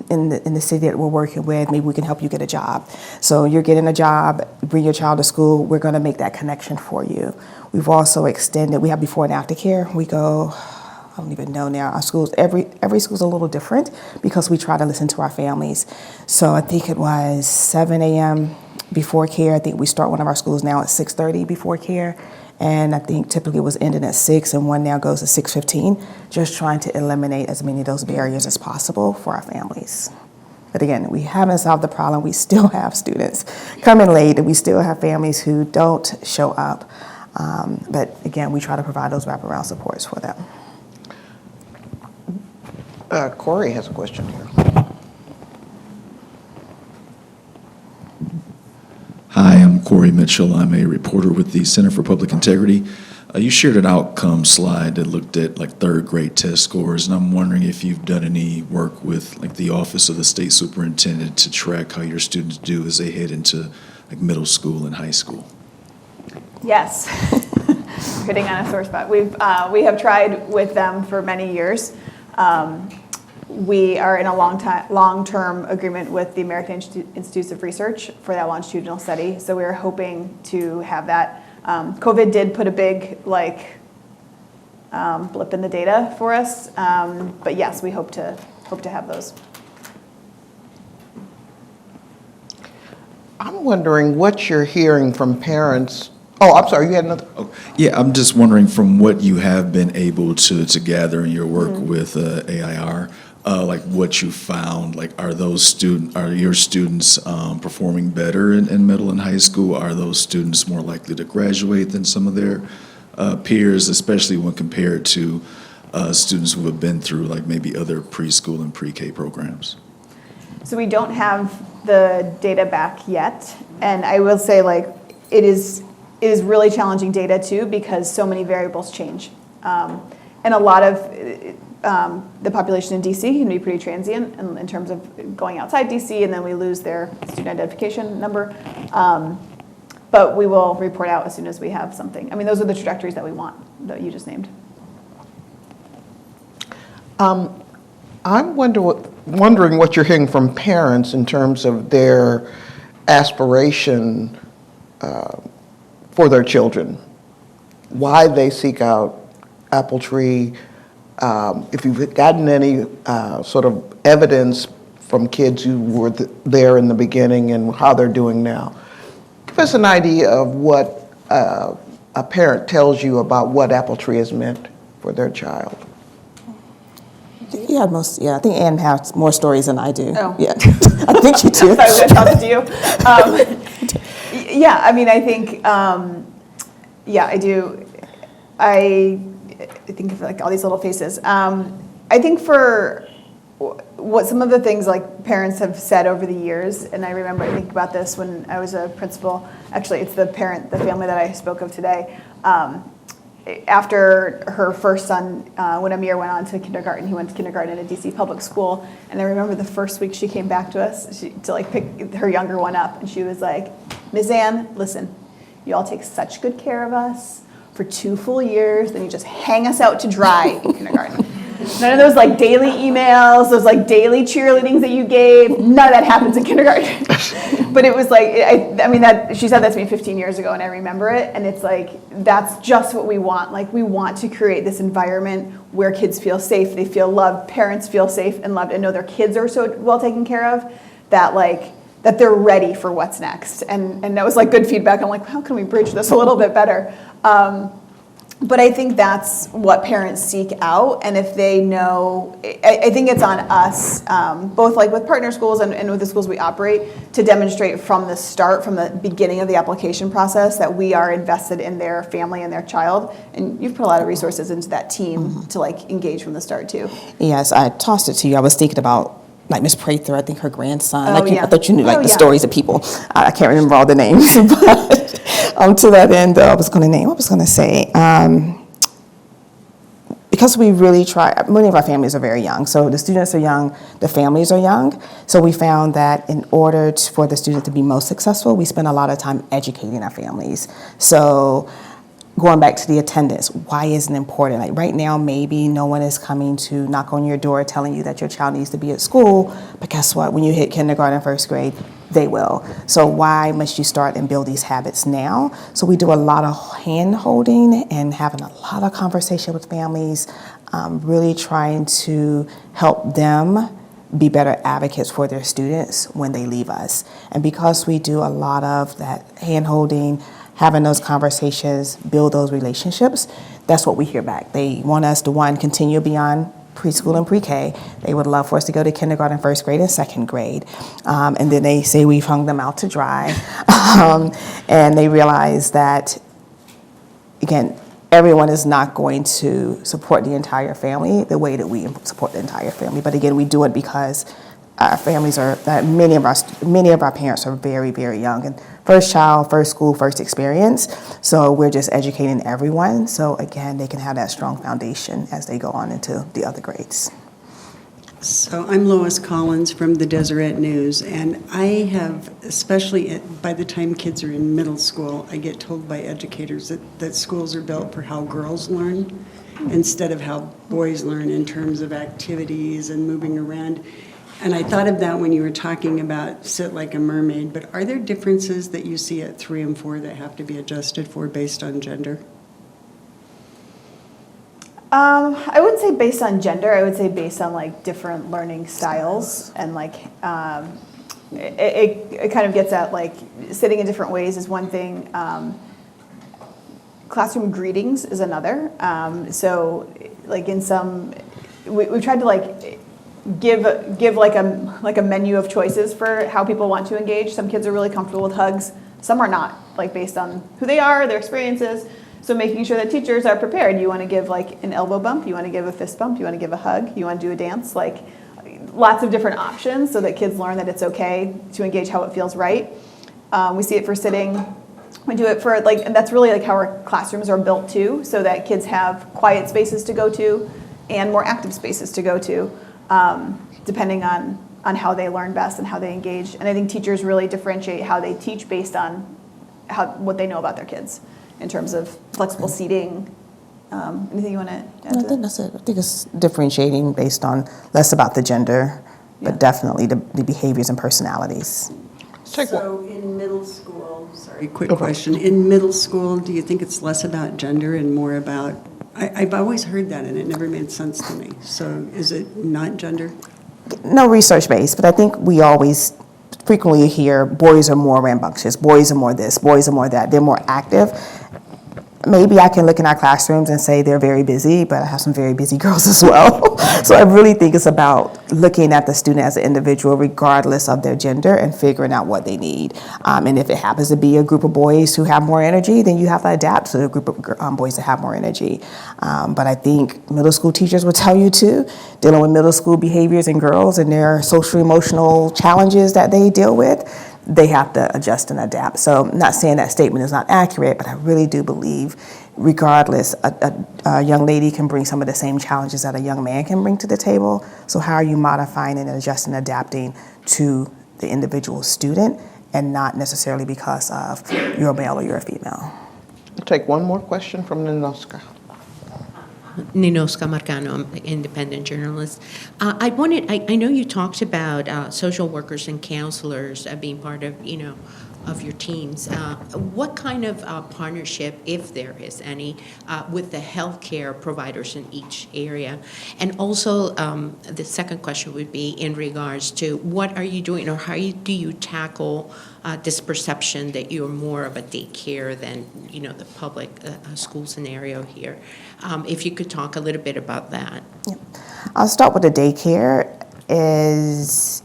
in the city that we're working with, maybe we can help you get a job. So you're getting a job, bring your child to school, we're gonna make that connection for you. We've also extended, we have before and after care. We go, I don't even know now, our schools, every school's a little different because we try to listen to our families. So I think it was 7 a.m. before care. I think we start one of our schools now at 6:30 before care. And I think typically it was ending at 6 and one now goes to 6:15, just trying to eliminate as many of those barriers as possible for our families. But again, we haven't solved the problem. We still have students coming late and we still have families who don't show up. But again, we try to provide those wraparound supports for them. Corey has a question here. Hi, I'm Corey Mitchell. I'm a reporter with the Center for Public Integrity. You shared an outcome slide that looked at like third grade test scores, and I'm wondering if you've done any work with like the Office of the State Superintendent to track how your students do as they head into like middle school and high school. Yes. Hitting on a sore spot. We have tried with them for many years. We are in a long-term agreement with the American Institutes of Research for that longitudinal study. So we are hoping to have that. COVID did put a big blip in the data for us, but yes, we hope to have those. I'm wondering what you're hearing from parents. Oh, I'm sorry, you had another. Oh, yeah, I'm just wondering from what you have been able to gather in your work with AIR, like what you found, like are your students performing better in middle and high school? Are those students more likely to graduate than some of their peers, especially when compared to students who have been through like maybe other preschool and pre-K programs? So we don't have the data back yet, and I will say it is really challenging data too because so many variables change, and a lot of the population in DC can be pretty transient in terms of going outside DC, and then we lose their student identification number. But we will report out as soon as we have something. I mean, those are the trajectories that we want that you just named. I'm wondering what you're hearing from parents in terms of their aspiration for their children, why they seek out AppleTree, if you've gotten any sort of evidence from kids who were there in the beginning and how they're doing now. Give us an idea of what a parent tells you about what AppleTree has meant for their child. Yeah, I think Anne has more stories than I do. Oh. Yeah, I think you do. Sorry, I was going to toss it to you. Yeah, I mean, I think, I do. I think of like all these little faces. I think for what some of the things like parents have said over the years, and I remember I think about this when I was a principal. Actually, it's the family that I spoke of today. After her first son, when Amir went on to kindergarten, he went to kindergarten at a DC public school, and I remember the first week she came back to us to like pick her younger one up, and she was like, "Ms. Anne, listen, you all take such good care of us for 2 full years, then you just hang us out to dry in kindergarten. None of those like daily emails, those like daily cheerleadings that you gave, none of that happens in kindergarten." But it was like, I mean, that she said that to me 15 years ago, and I remember it, and it's like, that's just what we want. Like, we want to create this environment where kids feel safe, they feel loved, parents feel safe and loved, and know their kids are so well taken care of, that like, that they're ready for what's next. And that was like good feedback. I'm like, how can we bridge this a little bit better? But I think that's what parents seek out, and if they know, I think it's on us, both like with partner schools and with the schools we operate, to demonstrate from the start, from the beginning of the application process, that we are invested in their family and their child. And you've put a lot of resources into that team to like engage from the start too. Yes, I tossed it to you. I was thinking about like Miss Prather, I think her grandson. Oh, yeah. I thought you knew like Oh, the yeah. stories of people. I can't remember all the names, but to that end, I was going to say, because we really try, many of our families are very young, so the students are young, the families are young, so we found that in order for the student to be most successful, we spend a lot of time educating our families. So going back to the attendance, why isn't it important? Like right now, maybe no one is coming to knock on your door telling you that your child needs to be at school, but guess what? When you hit kindergarten, first grade, they will. So why must you start and build these habits now? So we do a lot of hand holding and having a lot of conversation with families, really trying to help them be better advocates for their students when they leave us. And because we do a lot of that hand holding, having those conversations, build those relationships, that's what we hear back. They want us to, one, continue beyond preschool and pre-K. They would love for us to go to kindergarten, first grade, and second grade. And then they say we've hung them out to dry. And they realize that, again, everyone is not going to support the entire family the way that we support the entire family. But again, we do it because our families are, many of our parents are very, very young. And first child, first school, first experience. So we're just educating everyone. So again, they can have that strong foundation as they go on into the other grades. So I'm Lois Collins from the Deseret News, and I have, especially by the time kids are in middle school, I get told by educators that schools are built for how girls learn instead of how boys learn in terms of activities and moving around. And I thought of that when you were talking about sit like a mermaid, but are there differences that you see at 3 and 4 that have to be adjusted for based on gender? I wouldn't say based on gender. I would say based on like different learning styles, and like it kind of gets at like sitting in different ways is one thing. Classroom greetings is another. So like in some, we tried to like give like a menu of choices for how people want to engage. Some kids are really comfortable with hugs. Some are not, like based on who they are, their experiences. So making sure that teachers are prepared. You want to give like an elbow bump, you want to give a fist bump, you want to give a hug, you want to do a dance, like lots of different options so that kids learn that it's okay to engage how it feels right. We see it for sitting. We do it for like, and that's really like how our classrooms are built too, so that kids have quiet spaces to go to and more active spaces to go to, depending on how they learn best and how they engage. And I think teachers really differentiate how they teach based on what they know about their kids in terms of flexible seating. Anything you want to add to I think that's it. I think it's differentiating based on less about the gender, but definitely the behaviors and personalities. So in middle school, sorry, quick question. In middle school, do you think it's less about gender and more about, I've always heard that and it never made sense to me. So is it not gender? No research based, but I think we always frequently hear boys are more rambunctious, boys are more this, boys are more that, they're more active. Maybe I can look in our classrooms and say they're very busy, but I have some very busy girls as well. So I really think it's about looking at the student as an individual regardless of their gender and figuring out what they need. And if it happens to be a group of boys who have more energy, then you have to adapt to a group of boys that have more energy. But I think middle school teachers will tell you too, dealing with middle school behaviors and girls and their social emotional challenges that they deal with, they have to adjust and adapt. So I'm not saying that statement is not accurate, but I really do believe regardless, a young lady can bring some of the same challenges that a young man can bring to the table. So how are you modifying and adjusting and adapting to the individual student and not necessarily because of you're a male or you're a female? We'll take one more question from Ninoska. Ninoska Marcano, I'm an independent journalist. I know you talked about social workers and counselors being part of, of your teams. What kind of partnership, if there is any, with the healthcare providers in each area? And also, the second question would be in regards to what are you doing, or how do you tackle this perception that you're more of a daycare than, the public school scenario here? If you could talk a little bit about that. I'll start with the daycare is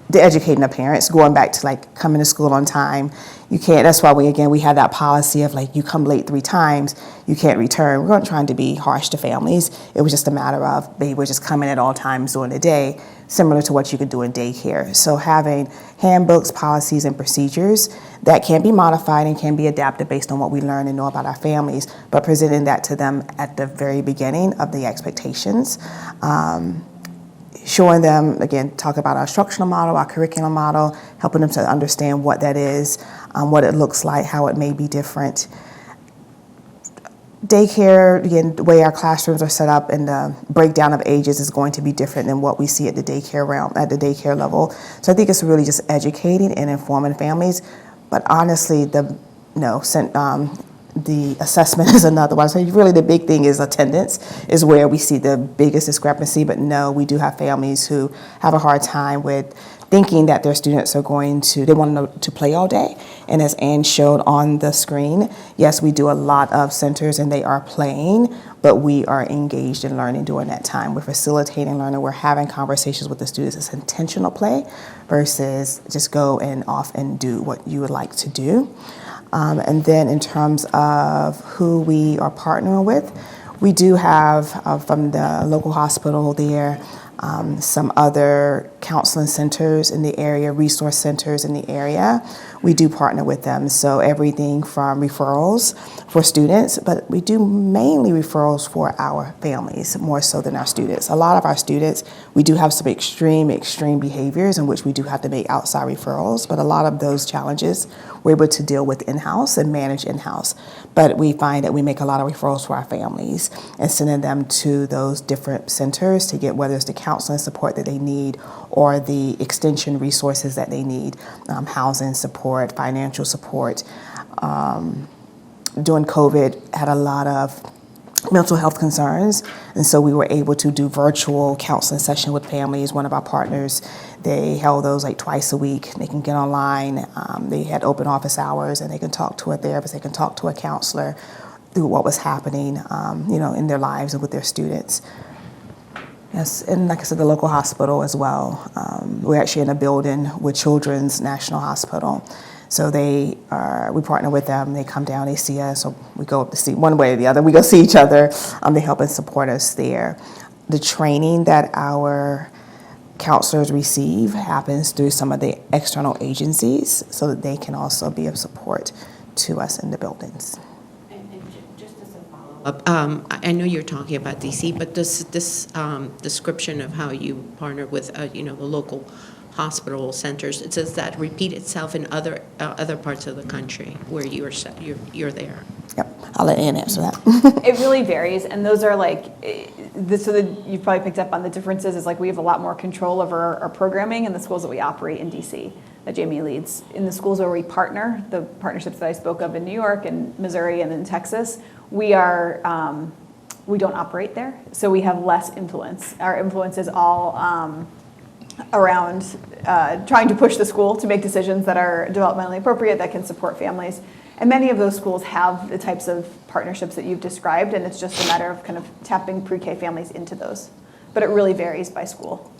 the educating the parents, going back to like coming to school on time. You can't, that's why we have that policy of like, you come late 3 times, you can't return. We weren't trying to be harsh to families. It was just a matter of they were just coming at all times during the day, similar to what you could do in daycare. So having handbooks, policies, and procedures that can be modified and can be adapted based on what we learn and know about our families, but presenting that to them at the very beginning of the expectations. Showing them, again, talk about our instructional model, our curriculum model, helping them to understand what that is, what it looks like, how it may be different. Daycare, again, the way our classrooms are set up and the breakdown of ages is going to be different than what we see at the daycare realm, at the daycare level. So I think it's really just educating and informing families. But honestly, the assessment is another one. So really the big thing is attendance is where we see the biggest discrepancy. But no, we do have families who have a hard time with thinking that their students are they want to play all day. And as Anne showed on the screen, yes, we do a lot of centers and they are playing, but we are engaged in learning during that time. We're facilitating learning. We're having conversations with the students. It's intentional play versus just go and off and do what you would like to do. And then in terms of who we are partnering with, we do have from the local hospital there, some other counseling centers in the area, resource centers in the area. We do partner with them. So everything from referrals for students, but we do mainly referrals for our families, more so than our students. A lot of our students, we do have some extreme behaviors in which we do have to make outside referrals, but a lot of those challenges we're able to deal with in-house and manage in-house. But we find that we make a lot of referrals for our families and sending them to those different centers to get whether it's the counseling support that they need or the extension resources that they need, housing support, financial support. During COVID, had a lot of mental health concerns, and so we were able to do virtual counseling session with families. One of our partners, they held those like twice a week. They can get online. They had open office hours, and they can talk to a therapist. They can talk to a counselor through what was happening, in their lives and with their students. Yes, and like I said, the local hospital as well. We're actually in a building with Children's National Hospital. So we partner with them, they come down, they see us, so we go up to see, one way or the other, we go see each other, they help and support us there. The training that our counselors receive happens through some of the external agencies so that they can also be of support to us in the buildings. Just as a follow-up, I know you're talking about DC, but this description of how you partner with, the local hospital centers, does that repeat itself in other parts of the country where you're there? Yep, I'll let Anne answer that. It really varies, and those are you've probably picked up on the differences is like we have a lot more control over our programming in the schools that we operate in DC that Jamie leads. In the schools where we partner, the partnerships that I spoke of in New York and Missouri and in Texas, we don't operate there, so we have less influence. Our influence is all around trying to push the school to make decisions that are developmentally appropriate, that can support families. And many of those schools have the types of partnerships that you've described, and it's just a matter of kind of tapping pre-K families into those. But it really varies by school.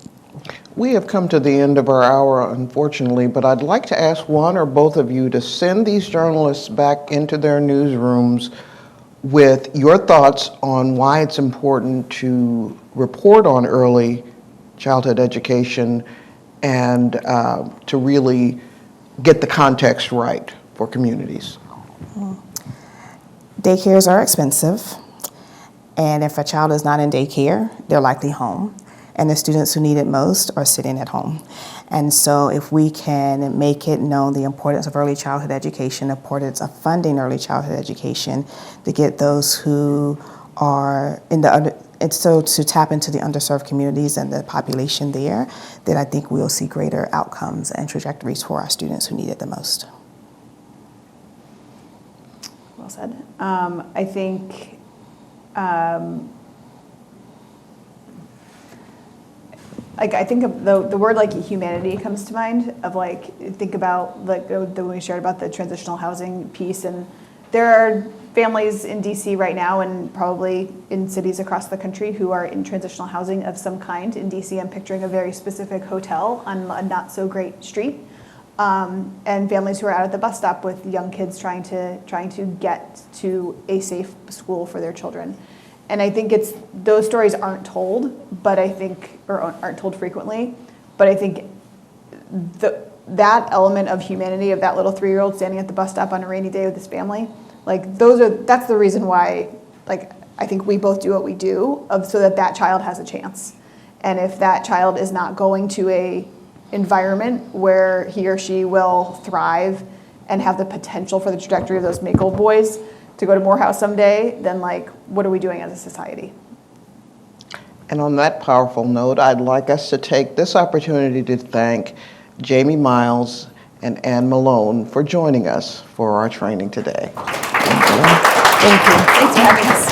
We have come to the end of our hour, unfortunately, but I'd like to ask one or both of you to send these journalists back into their newsrooms with your thoughts on why it's important to report on early childhood education and to really get the context right for communities. Daycares are expensive, and if a child is not in daycare, they're likely home, and the students who need it most are sitting at home. And so if we can make it known the importance of early childhood education, the importance of funding early childhood education to get those who are in the And so to tap into the underserved communities and the population there, then I think we'll see greater outcomes and trajectories for our students who need it the most. Well said. I think like I think of the word like humanity comes to mind of like think about like the when we shared about the transitional housing piece, and there are families in DC right now and probably in cities across the country who are in transitional housing of some kind. In DC, I'm picturing a very specific hotel on a not so great street. And families who are out at the bus stop with young kids trying to get to a safe school for their children. And I think those stories aren't told, but I think, or aren't told frequently, but I think that element of humanity of that little 3-year-old standing at the bus stop on a rainy day with his family, like that's the reason why, like, I think we both do what we do so that child has a chance. And if that child is not going to a environment where he or she will thrive and have the potential for the trajectory of those Make Old Boys to go to Morehouse someday, then like, what are we doing as a society? And on that powerful note, I'd like us to take this opportunity to thank Jamie Miles and Anne Malone for joining us for our training today. Thank you. Thanks for having us.